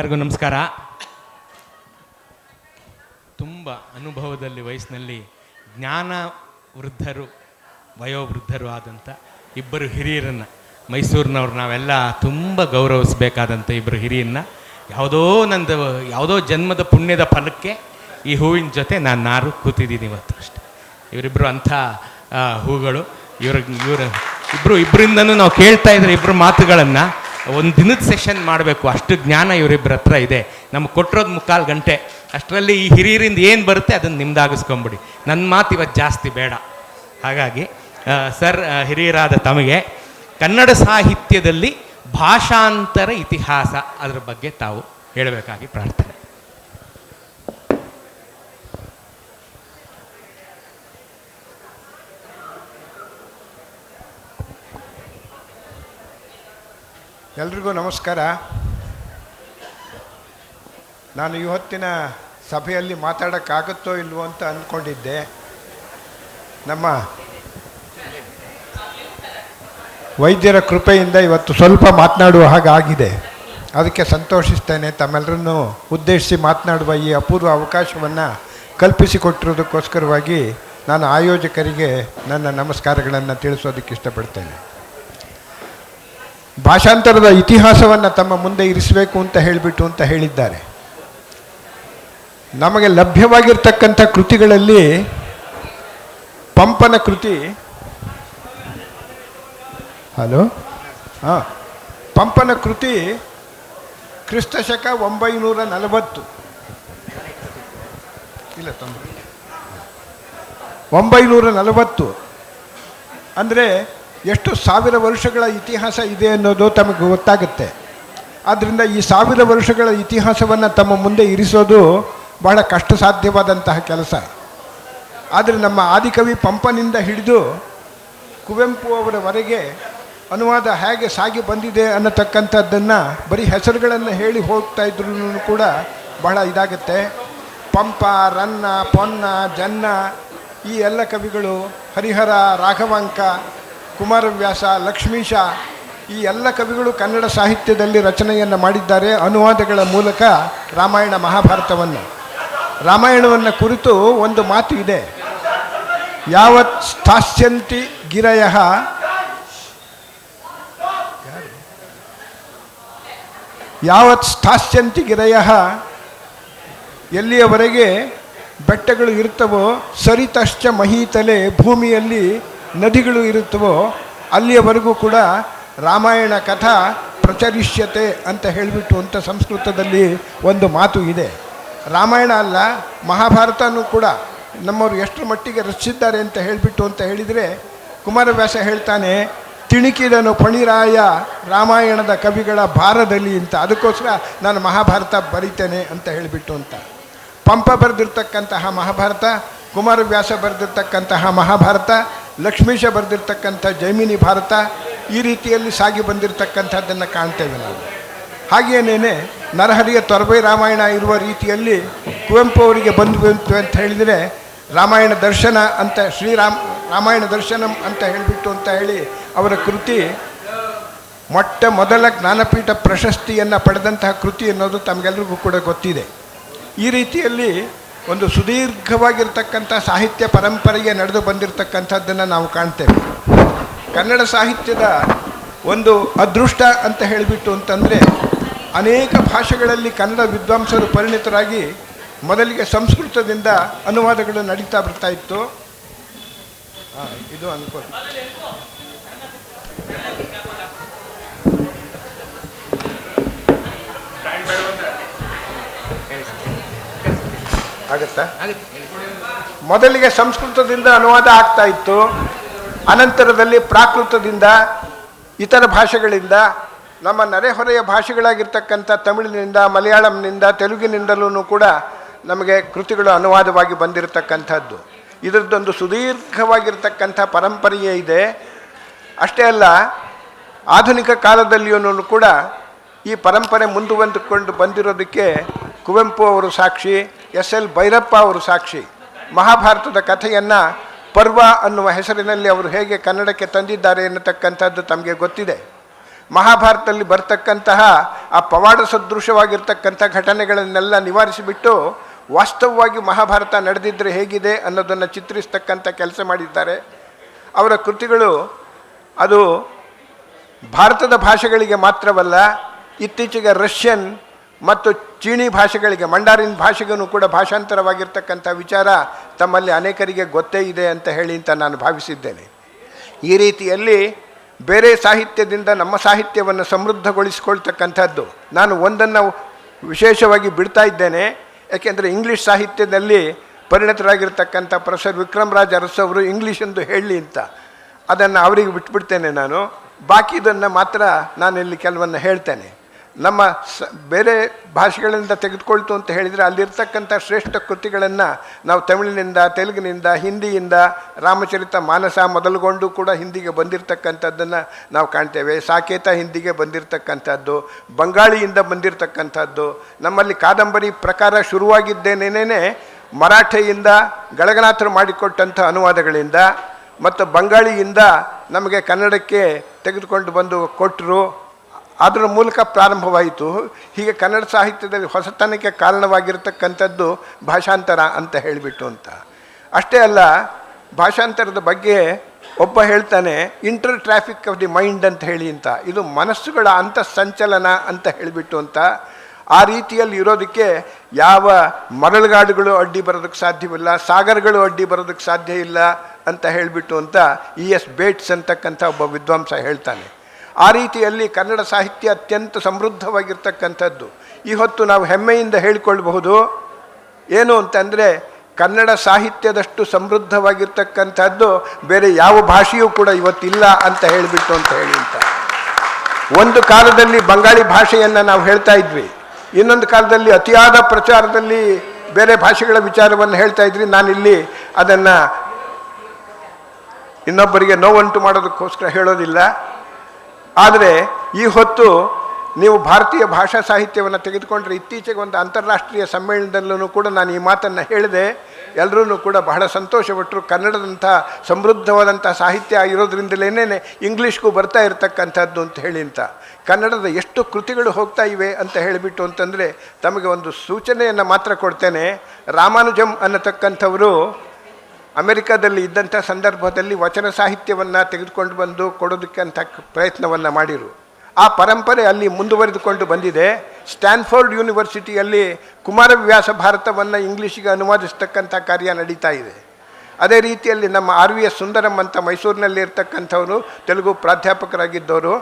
ಎಲ್ಲರಿಗೂ ನಮಸ್ಕಾರ. ತುಂಬ ಅನುಭವದಲ್ಲಿ ವಯಸ್ಸಿನಲ್ಲಿ ಜ್ಞಾನ ವೃದ್ಧರು ವಯೋವೃದ್ಧರು ಆದಂಥ ಇಬ್ಬರು ಹಿರಿಯರನ್ನು ಮೈಸೂರಿನವ್ರು ನಾವೆಲ್ಲ ತುಂಬ ಗೌರವಿಸಬೇಕಾದಂಥ ಇಬ್ಬರು ಹಿರಿಯನ್ನ ಯಾವುದೋ ಜನ್ಮದ ಪುಣ್ಯದ ಫಲಕ್ಕೆ ಈ ಹೂವಿನ ಜೊತೆ ನಾನು ಕೂತಿದ್ದೀನಿ ಇವತ್ತು ಅಷ್ಟೆ. ಇವರಿಬ್ಬರು ಅಂಥ ಹೂಗಳು. ಇಬ್ಬರಿಂದನೂ ನಾವು ಕೇಳ್ತಾ ಇದ್ರೆ ಇಬ್ಬರು ಮಾತುಗಳನ್ನು ಒಂದು ದಿನದ ಸೆಷನ್ ಮಾಡಬೇಕು, ಅಷ್ಟು ಜ್ಞಾನ ಇವರಿಬ್ಬರ ಹತ್ರ ಇದೆ. ನಮಗೆ ಕೊಟ್ಟಿರೋದು 3/4 ಗಂಟೆ, ಅಷ್ಟರಲ್ಲಿ ಈ ಹಿರಿಯರಿಂದ ಏನು ಬರುತ್ತೆ ಅದನ್ನು ನಿಮ್ದಾಗಿಸ್ಕೊಂಬಿಡಿ. ನನ್ನ ಮಾತು ಇವತ್ತು ಜಾಸ್ತಿ ಬೇಡ. ಹಾಗಾಗಿ ಸರ್, ಹಿರಿಯರಾದ ತಮಗೆ ಕನ್ನಡ ಸಾಹಿತ್ಯದಲ್ಲಿ ಭಾಷಾಂತರ ಇತಿಹಾಸ ಅದರ ಬಗ್ಗೆ ತಾವು ಹೇಳಬೇಕಾಗಿ ಪ್ರಾರ್ಥನೆ. ಎಲ್ರಿಗೂ ನಮಸ್ಕಾರ. ನಾನು ಇವತ್ತಿನ ಸಭೆಯಲ್ಲಿ ಮಾತಾಡೋಕ್ಕಾಗುತ್ತೋ ಇಲ್ವೋ ಅಂತ ಅಂದ್ಕೊಂಡಿದ್ದೆ. ನಮ್ಮ ವೈದ್ಯರ ಕೃಪೆಯಿಂದ ಇವತ್ತು ಸ್ವಲ್ಪ ಮಾತನಾಡುವ ಹಾಗಾಗಿದೆ. ಅದಕ್ಕೆ ಸಂತೋಷಿಸ್ತೇನೆ. ತಮ್ಮೆಲ್ಲರನ್ನು ಉದ್ದೇಶಿಸಿ ಮಾತನಾಡುವ ಈ ಅಪೂರ್ವ ಅವಕಾಶವನ್ನು ಕಲ್ಪಿಸಿಕೊಟ್ಟಿರೋದಕ್ಕೋಸ್ಕರವಾಗಿ ನಾನು ಆಯೋಜಕರಿಗೆ ನನ್ನ ನಮಸ್ಕಾರಗಳನ್ನು ತಿಳಿಸೋದಕ್ಕೆ ಇಷ್ಟಪಡ್ತೇನೆ. ಭಾಷಾಂತರದ ಇತಿಹಾಸವನ್ನು ತಮ್ಮ ಮುಂದೆ ಇರಿಸಬೇಕು ಅಂತ ಹೇಳಿದ್ದಾರೆ. ನಮಗೆ ಲಭ್ಯವಾಗಿರ್ತಕ್ಕಂಥ ಕೃತಿಗಳಲ್ಲಿ ಪಂಪನ ಕೃತಿ ಪಂಪನ ಕೃತಿ ಕ್ರಿಸ್ತಶಕ 940 940 ಅಂದರೆ ಎಷ್ಟು 1000 ವರ್ಷಗಳ ಇತಿಹಾಸ ಇದೆ ಅನ್ನೋದು ತಮಗೆ ಗೊತ್ತಾಗುತ್ತೆ. ಆದ್ದರಿಂದ ಈ 1000 ವರ್ಷಗಳ ಇತಿಹಾಸವನ್ನು ತಮ್ಮ ಮುಂದೆ ಇರಿಸೋದು ಬಹಳ ಕಷ್ಟ ಸಾಧ್ಯವಾದಂತಹ ಕೆಲಸ. ಆದರೆ ನಮ್ಮ ಆದಿಕವಿ ಪಂಪನಿಂದ ಹಿಡಿದು ಕುವೆಂಪು ಅವರವರೆಗೆ ಅನುವಾದ ಹೇಗೆ ಸಾಗಿ ಬಂದಿದೆ ಅನ್ನತಕ್ಕಂಥದ್ದನ್ನು ಬರೀ ಹೆಸರುಗಳನ್ನು ಹೇಳಿ ಹೋಗ್ತಾ ಇದ್ರೂ ಕೂಡ ಬಹಳ ಇದಾಗುತ್ತೆ. ಪಂಪ, ರನ್ನ, ಪೊನ್ನ, ಜನ್ನ ಈ ಎಲ್ಲ ಕವಿಗಳು, ಹರಿಹರ, ರಾಘವಾಂಕ, ಕುಮಾರವ್ಯಾಸ, ಲಕ್ಷ್ಮೀಶ ಈ ಎಲ್ಲ ಕವಿಗಳು ಕನ್ನಡ ಸಾಹಿತ್ಯದಲ್ಲಿ ರಚನೆಯನ್ನು ಮಾಡಿದ್ದಾರೆ ಅನುವಾದಗಳ ಮೂಲಕ ರಾಮಾಯಣ ಮಹಾಭಾರತವನ್ನು. ರಾಮಾಯಣವನ್ನು ಕುರಿತು ಒಂದು ಮಾತು ಇದೆ, ಯಾವತ್ ಸ್ಥಾಸ್ಯಂತಿ ಗಿರಯಃ ಎಲ್ಲಿಯವರೆಗೆ ಬೆಟ್ಟಗಳು ಇರುತ್ತವೋ, ಸರಿತಶ್ಚ ಮಹೀತಲೆ ಭೂಮಿಯಲ್ಲಿ ನದಿಗಳು ಇರುತ್ತವೋ ಅಲ್ಲಿಯವರೆಗೂ ಕೂಡ ರಾಮಾಯಣ ಕಥಾ ಪ್ರಚರಿಷ್ಯತೆ ಅಂತ ಹೇಳಿಬಿಟ್ಟು ಅಂತ ಸಂಸ್ಕೃತದಲ್ಲಿ ಒಂದು ಮಾತು ಇದೆ. ರಾಮಾಯಣ ಅಲ್ಲ, ಮಹಾಭಾರತನೂ ಕೂಡ ನಮ್ಮವರು ಎಷ್ಟರ ಮಟ್ಟಿಗೆ ರಚಿಸಿದ್ದಾರೆ ಅಂತ ಹೇಳಿದರೆ ಕುಮಾರವ್ಯಾಸ ಹೇಳ್ತಾನೆ, ತಿಣಿಕಿದನು ಫಣಿರಾಯ ರಾಮಾಯಣದ ಕವಿಗಳ ಭಾರದಲ್ಲಿ ಅಂತ. ಅದಕ್ಕೋಸ್ಕರ ನಾನು ಮಹಾಭಾರತ ಬರೀತೇನೆ ಅಂತ ಅಂತ. ಪಂಪ ಬರೆದಿರ್ತಕ್ಕಂತಹ ಮಹಾಭಾರತ, ಕುಮಾರವ್ಯಾಸ ಬರೆದಿರ್ತಕ್ಕಂತಹ ಮಹಾಭಾರತ, ಲಕ್ಷ್ಮೀಶ ಬರೆದಿರ್ತಕ್ಕಂಥ ಜೈಮಿನಿ ಭಾರತ ಈ ರೀತಿಯಲ್ಲಿ ಸಾಗಿ ಬಂದಿರತಕ್ಕಂಥದ್ದನ್ನು ಕಾಣ್ತೇವೆ ನಾವು. ಹಾಗೇನೇ ನರಹರಿಯ ತೊರಬೈ ರಾಮಾಯಣ ಇರುವ ರೀತಿಯಲ್ಲಿ ಕುವೆಂಪು ಅವರಿಗೆ ಬಂತು ಅಂತ ಹೇಳಿದರೆ ರಾಮಾಯಣ ದರ್ಶನ ಅಂತ ರಾಮಾಯಣ ದರ್ಶನಂ ಅಂತ ಹೇಳಿ ಅವರ ಕೃತಿ ಮೊದಲ ಜ್ಞಾನಪೀಠ ಪ್ರಶಸ್ತಿಯನ್ನು ಪಡೆದಂತಹ ಕೃತಿ ಅನ್ನೋದು ತಮಗೆಲ್ಲರಿಗೂ ಕೂಡ ಗೊತ್ತಿದೆ. ಈ ರೀತಿಯಲ್ಲಿ ಒಂದು ಸುದೀರ್ಘವಾಗಿರ್ತಕ್ಕಂಥ ಸಾಹಿತ್ಯ ಪರಂಪರೆಗೆ ನಡೆದು ಬಂದಿರತಕ್ಕಂಥದ್ದನ್ನು ನಾವು ಕಾಣ್ತೇವೆ. ಕನ್ನಡ ಸಾಹಿತ್ಯದ ಒಂದು ಅದೃಷ್ಟ ಅಂತ ಅಂತಂದರೆ ಅನೇಕ ಭಾಷೆಗಳಲ್ಲಿ ಕನ್ನಡ ವಿದ್ವಾಂಸರು ಪರಿಣಿತರಾಗಿ ಮೊದಲಿಗೆ ಸಂಸ್ಕೃತದಿಂದ ಅನುವಾದಗಳು ನಡೀತಾ ಬರ್ತಾ ಇತ್ತು. ಇದು ಅನ್ಕೋ ಆಗುತ್ತಾ? ಮೊದಲಿಗೆ ಸಂಸ್ಕೃತದಿಂದ ಅನುವಾದ ಆಗ್ತಾ ಇತ್ತು. ಅನಂತರದಲ್ಲಿ ಪ್ರಾಕೃತದಿಂದ, ಇತರ ಭಾಷೆಗಳಿಂದ, ನಮ್ಮ ನೆರೆಹೊರೆಯ ಭಾಷೆಗಳಾಗಿರ್ತಕ್ಕಂಥ ತಮಿಳಿನಿಂದ, ಮಲಯಾಳಂನಿಂದ, ತೆಲುಗಿನಿಂದಲೂ ಕೂಡ ನಮಗೆ ಕೃತಿಗಳು ಅನುವಾದವಾಗಿ ಬಂದಿರತಕ್ಕಂಥದ್ದು. ಇದರದ್ದೊಂದು ಸುದೀರ್ಘವಾಗಿರ್ತಕ್ಕಂಥ ಪರಂಪರೆಯೇ ಇದೆ. ಅಷ್ಟೇ ಅಲ್ಲ, ಆಧುನಿಕ ಕಾಲದಲ್ಲಿಯೂ ಕೂಡ ಈ ಪರಂಪರೆ ಮುಂದುವರೆದುಕೊಂಡು ಬಂದಿರೋದಕ್ಕೆ ಕುವೆಂಪು ಅವರು ಸಾಕ್ಷಿ, ಎಸ್.ಎಲ್. ಭೈರಪ್ಪ ಅವರು ಸಾಕ್ಷಿ. ಮಹಾಭಾರತದ ಕಥೆಯನ್ನು ಪರ್ವ ಅನ್ನುವ ಹೆಸರಿನಲ್ಲಿ ಅವರು ಹೇಗೆ ಕನ್ನಡಕ್ಕೆ ತಂದಿದ್ದಾರೆ ಎನ್ನತಕ್ಕಂಥದ್ದು ತಮಗೆ ಗೊತ್ತಿದೆ. ಮಹಾಭಾರತದಲ್ಲಿ ಬರ್ತಕ್ಕಂತಹ ಆ ಪವಾಡ ಸದೃಶವಾಗಿರ್ತಕ್ಕಂಥ ಘಟನೆಗಳನ್ನೆಲ್ಲ ನಿವಾರಿಸಿಬಿಟ್ಟು ವಾಸ್ತವವಾಗಿ ಮಹಾಭಾರತ ನಡೆದಿದ್ದರೆ ಹೇಗಿದೆ ಅನ್ನೋದನ್ನು ಚಿತ್ರಿಸ್ತಕ್ಕಂಥ ಕೆಲಸ ಮಾಡಿದ್ದಾರೆ. ಅವರ ಕೃತಿಗಳು ಅದು ಭಾರತದ ಭಾಷೆಗಳಿಗೆ ಮಾತ್ರವಲ್ಲ, ಇತ್ತೀಚೆಗೆ ರಷ್ಯನ್ ಮತ್ತು ಚೀನಿ ಭಾಷೆಗಳಿಗೆ, ಮಂಡಾರಿನ್ ಭಾಷೆಗೂ ಕೂಡ ಭಾಷಾಂತರವಾಗಿರ್ತಕ್ಕಂಥ ವಿಚಾರ ತಮ್ಮಲ್ಲಿ ಅನೇಕರಿಗೆ ಗೊತ್ತೇ ಇದೆ ಅಂತ ಹೇಳಿ ಅಂತ ನಾನು ಭಾವಿಸಿದ್ದೇನೆ. ಈ ರೀತಿಯಲ್ಲಿ ಬೇರೆ ಸಾಹಿತ್ಯದಿಂದ ನಮ್ಮ ಸಾಹಿತ್ಯವನ್ನು ಸಮೃದ್ಧಗೊಳಿಸಿಕೊಳ್ತಕ್ಕಂಥದ್ದು. ನಾನು ಒಂದನ್ನು ವಿಶೇಷವಾಗಿ ಬಿಡ್ತಾ ಇದ್ದೇನೆ, ಯಾಕೆಂದರೆ ಇಂಗ್ಲೀಷ್ ಸಾಹಿತ್ಯದಲ್ಲಿ ಪರಿಣತರಾಗಿರ್ತಕ್ಕಂಥ ಪ್ರೊಫೆಸರ್ ವಿಕ್ರಮರಾಜ್ ಅರಸು ಅವರು ಇಂಗ್ಲೀಷೆಂದು ಹೇಳಲಿ ಅಂತ, ಅದನ್ನು ಅವರಿಗೆ ಬಿಟ್ಬಿಡ್ತೇನೆ ನಾನು. ಬಾಕಿದನ್ನು ಮಾತ್ರ ನಾನಿಲ್ಲಿ ಕೆಲವನ್ನು ಹೇಳ್ತೇನೆ. ನಮ್ಮ ಬೇರೆ ಭಾಷೆಗಳಿಂದ ತೆಗೆದುಕೊಳ್ತು ಅಂತ ಹೇಳಿದರೆ ಅಲ್ಲಿರ್ತಕ್ಕಂಥ ಶ್ರೇಷ್ಠ ಕೃತಿಗಳನ್ನು ನಾವು ತಮಿಳಿನಿಂದ, ತೆಲುಗಿನಿಂದ, ಹಿಂದಿಯಿಂದ, ರಾಮಚರಿತ ಮಾನಸ ಮೊದಲುಗೊಂಡು ಕೂಡ ಹಿಂದಿಗೆ ಬಂದಿರತಕ್ಕಂಥದ್ದನ್ನು ನಾವು ಕಾಣ್ತೇವೆ. ಸಾಕೇತ ಹಿಂದಿಗೆ ಬಂದಿರತಕ್ಕಂಥದ್ದು, ಬಂಗಾಳಿಯಿಂದ ಬಂದಿರತಕ್ಕಂಥದ್ದು. ನಮ್ಮಲ್ಲಿ ಕಾದಂಬರಿ ಪ್ರಕಾರ ಶುರುವಾಗಿದ್ದೇನೇನೇ ಮರಾಠಿಯಿಂದ ಗಳಗನಾಥರು ಮಾಡಿಕೊಟ್ಟಂಥ ಅನುವಾದಗಳಿಂದ ಮತ್ತು ಬಂಗಾಳಿಯಿಂದ ನಮಗೆ ಕನ್ನಡಕ್ಕೆ ತೆಗೆದುಕೊಂಡು ಬಂದು ಕೊಟ್ಟರು. ಅದರ ಮೂಲಕ ಪ್ರಾರಂಭವಾಯಿತು. ಹೀಗೆ ಕನ್ನಡ ಸಾಹಿತ್ಯದಲ್ಲಿ ಹೊಸತನಕ್ಕೆ ಕಾರಣವಾಗಿರ್ತಕ್ಕಂಥದ್ದು ಭಾಷಾಂತರ ಅಂತ ಹೇಳಿಬಿಟ್ಟು ಅಂತ. ಅಷ್ಟೇ ಅಲ್ಲ, ಭಾಷಾಂತರದ ಬಗ್ಗೆ ಒಬ್ಬ ಹೇಳ್ತಾನೆ inter traffic of the mind ಅಂತ ಹೇಳಿ ಅಂತ. ಇದು ಮನಸ್ಸುಗಳ ಅಂತಃಸಂಚಲನ ಅಂತ ಹೇಳಿಬಿಟ್ಟು ಅಂತ. ಆ ರೀತಿಯಲ್ಲಿ ಇರೋದಕ್ಕೆ ಯಾವ ಮರಳುಗಾಡುಗಳು ಅಡ್ಡಿ ಬರೋದಕ್ಕೆ ಸಾಧ್ಯವಿಲ್ಲ, ಸಾಗರಗಳು ಅಡ್ಡಿ ಬರೋದಕ್ಕೆ ಸಾಧ್ಯ ಇಲ್ಲ ಅಂತ ಹೇಳಿಬಿಟ್ಟು ಅಂತ ES ಬೇಟ್ಸ್ ಅಂತಕ್ಕಂಥ ಒಬ್ಬ ವಿದ್ವಾಂಸ ಹೇಳ್ತಾನೆ. ಆ ರೀತಿಯಲ್ಲಿ ಕನ್ನಡ ಸಾಹಿತ್ಯ ಅತ್ಯಂತ ಸಮೃದ್ಧವಾಗಿರ್ತಕ್ಕಂಥದ್ದು. ಈ ಹೊತ್ತು ನಾವು ಹೆಮ್ಮೆಯಿಂದ ಹೇಳಿಕೊಳ್ಳಬಹುದು ಏನು ಅಂತಂದರೆ, ಕನ್ನಡ ಸಾಹಿತ್ಯದಷ್ಟು ಸಮೃದ್ಧವಾಗಿರ್ತಕ್ಕಂಥದ್ದು ಬೇರೆ ಯಾವ ಭಾಷೆಯೂ ಕೂಡ ಇವತ್ತಿಲ್ಲ ಅಂತ ಹೇಳಿಬಿಟ್ಟು ಅಂತ ಹೇಳಿ ಅಂತ. ಒಂದು ಕಾಲದಲ್ಲಿ ಬಂಗಾಳಿ ಭಾಷೆಯನ್ನು ನಾವು ಹೇಳ್ತಾ ಇದ್ವಿ, ಇನ್ನೊಂದು ಕಾಲದಲ್ಲಿ ಅತಿಯಾದ ಪ್ರಚಾರದಲ್ಲಿ ಬೇರೆ ಭಾಷೆಗಳ ವಿಚಾರವನ್ನು ಹೇಳ್ತಾ ಇದ್ವಿ. ನಾನಿಲ್ಲಿ ಅದನ್ನು ಇನ್ನೊಬ್ಬರಿಗೆ ನೋವುಂಟು ಮಾಡೋದಕ್ಕೋಸ್ಕರ ಹೇಳೋದಿಲ್ಲ. ಆದರೆ ಈ ಹೊತ್ತು ನೀವು ಭಾರತೀಯ ಭಾಷಾ ಸಾಹಿತ್ಯವನ್ನು ತೆಗೆದುಕೊಂಡ್ರೆ, ಇತ್ತೀಚೆಗೆ ಒಂದು ಅಂತಾರಾಷ್ಟ್ರೀಯ ಸಮ್ಮೇಳನದಲ್ಲೂ ಕೂಡ ನಾನು ಈ ಮಾತನ್ನು ಹೇಳಿದೆ. ಎಲ್ಲರೂ ಕೂಡ ಬಹಳ ಸಂತೋಷಪಟ್ಟರು. ಕನ್ನಡದಂಥ ಸಮೃದ್ಧವಾದಂಥ ಸಾಹಿತ್ಯ ಆಗಿರೋದ್ರಿಂದಲೇ ಇಂಗ್ಲೀಷ್ಗೂ ಬರ್ತಾ ಇರತಕ್ಕಂಥದ್ದು ಅಂತ ಹೇಳಿ ಅಂತ. ಕನ್ನಡದ ಎಷ್ಟು ಕೃತಿಗಳು ಹೋಗ್ತಾ ಇವೆ ಅಂತ ಹೇಳಿಬಿಟ್ಟು ಅಂತಂದರೆ ತಮಗೆ ಒಂದು ಸೂಚನೆಯನ್ನು ಮಾತ್ರ ಕೊಡ್ತೇನೆ. ರಾಮಾನುಜಂ ಅನ್ನತಕ್ಕಂಥವರು ಅಮೆರಿಕಾದಲ್ಲಿ ಇದ್ದಂಥ ಸಂದರ್ಭದಲ್ಲಿ ವಚನ ಸಾಹಿತ್ಯವನ್ನು ತೆಗೆದುಕೊಂಡು ಬಂದು ಕೊಡೋದಕ್ಕಂಥ ಪ್ರಯತ್ನವನ್ನು ಮಾಡಿರು. ಆ ಪರಂಪರೆ ಅಲ್ಲಿ ಮುಂದುವರೆದುಕೊಂಡು ಬಂದಿದೆ. ಸ್ಟ್ಯಾನ್ಫೋರ್ಡ್ ಯೂನಿವರ್ಸಿಟಿಯಲ್ಲಿ ಕುಮಾರವ್ಯಾಸ ಭಾರತವನ್ನು ಇಂಗ್ಲೀಷಿಗೆ ಅನುವಾದಿಸ್ತಕ್ಕಂಥ ಕಾರ್ಯ ನಡೀತಾ ಇದೆ. ಅದೇ ರೀತಿಯಲ್ಲಿ ನಮ್ಮ RVS ಸುಂದರಂ ಅಂತ ಮೈಸೂರಿನಲ್ಲಿ ಇರ್ತಕ್ಕಂಥವರು ತೆಲುಗು ಪ್ರಾಧ್ಯಾಪಕರಾಗಿದ್ದವರು,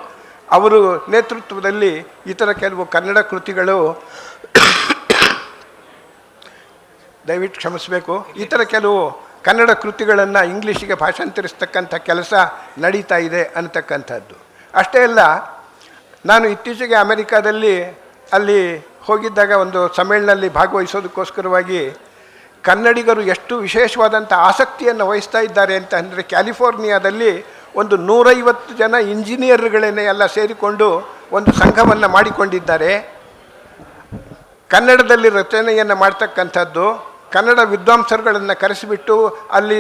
ಅವರು ನೇತೃತ್ವದಲ್ಲಿ ಇತರ ಕೆಲವು ಕನ್ನಡ ಕೃತಿಗಳು, ದಯವಿಟ್ಟು ಕ್ಷಮಿಸಬೇಕು, ಇತರ ಕೆಲವು ಕನ್ನಡ ಕೃತಿಗಳನ್ನು ಇಂಗ್ಲೀಷಿಗೆ ಭಾಷಾಂತರಿಸ್ತಕ್ಕಂಥ ಕೆಲಸ ನಡೀತಾ ಇದೆ ಅನ್ನತಕ್ಕಂಥದ್ದು. ಅಷ್ಟೇ ಅಲ್ಲ, ನಾನು ಇತ್ತೀಚೆಗೆ ಅಮೆರಿಕಾದಲ್ಲಿ ಅಲ್ಲಿ ಹೋಗಿದ್ದಾಗ ಒಂದು ಸಮ್ಮೇಳನದಲ್ಲಿ ಭಾಗವಹಿಸೋದಕ್ಕೋಸ್ಕರವಾಗಿ ಕನ್ನಡಿಗರು ಎಷ್ಟು ವಿಶೇಷವಾದಂಥ ಆಸಕ್ತಿಯನ್ನು ವಹಿಸ್ತಾ ಇದ್ದಾರೆ ಅಂತ ಅಂದರೆ, ಕ್ಯಾಲಿಫೋರ್ನಿಯಾದಲ್ಲಿ ಒಂದು 150 ಜನ ಇಂಜಿನಿಯರ್ಗಳನ್ನೇ ಎಲ್ಲ ಸೇರಿಕೊಂಡು ಒಂದು ಸಂಘವನ್ನು ಮಾಡಿಕೊಂಡಿದ್ದಾರೆ. ಕನ್ನಡದಲ್ಲಿ ರಚನೆಯನ್ನು ಮಾಡ್ತಕ್ಕಂಥದ್ದು, ಕನ್ನಡ ವಿದ್ವಾಂಸರುಗಳನ್ನು ಕರೆಸಿಬಿಟ್ಟು ಅಲ್ಲಿ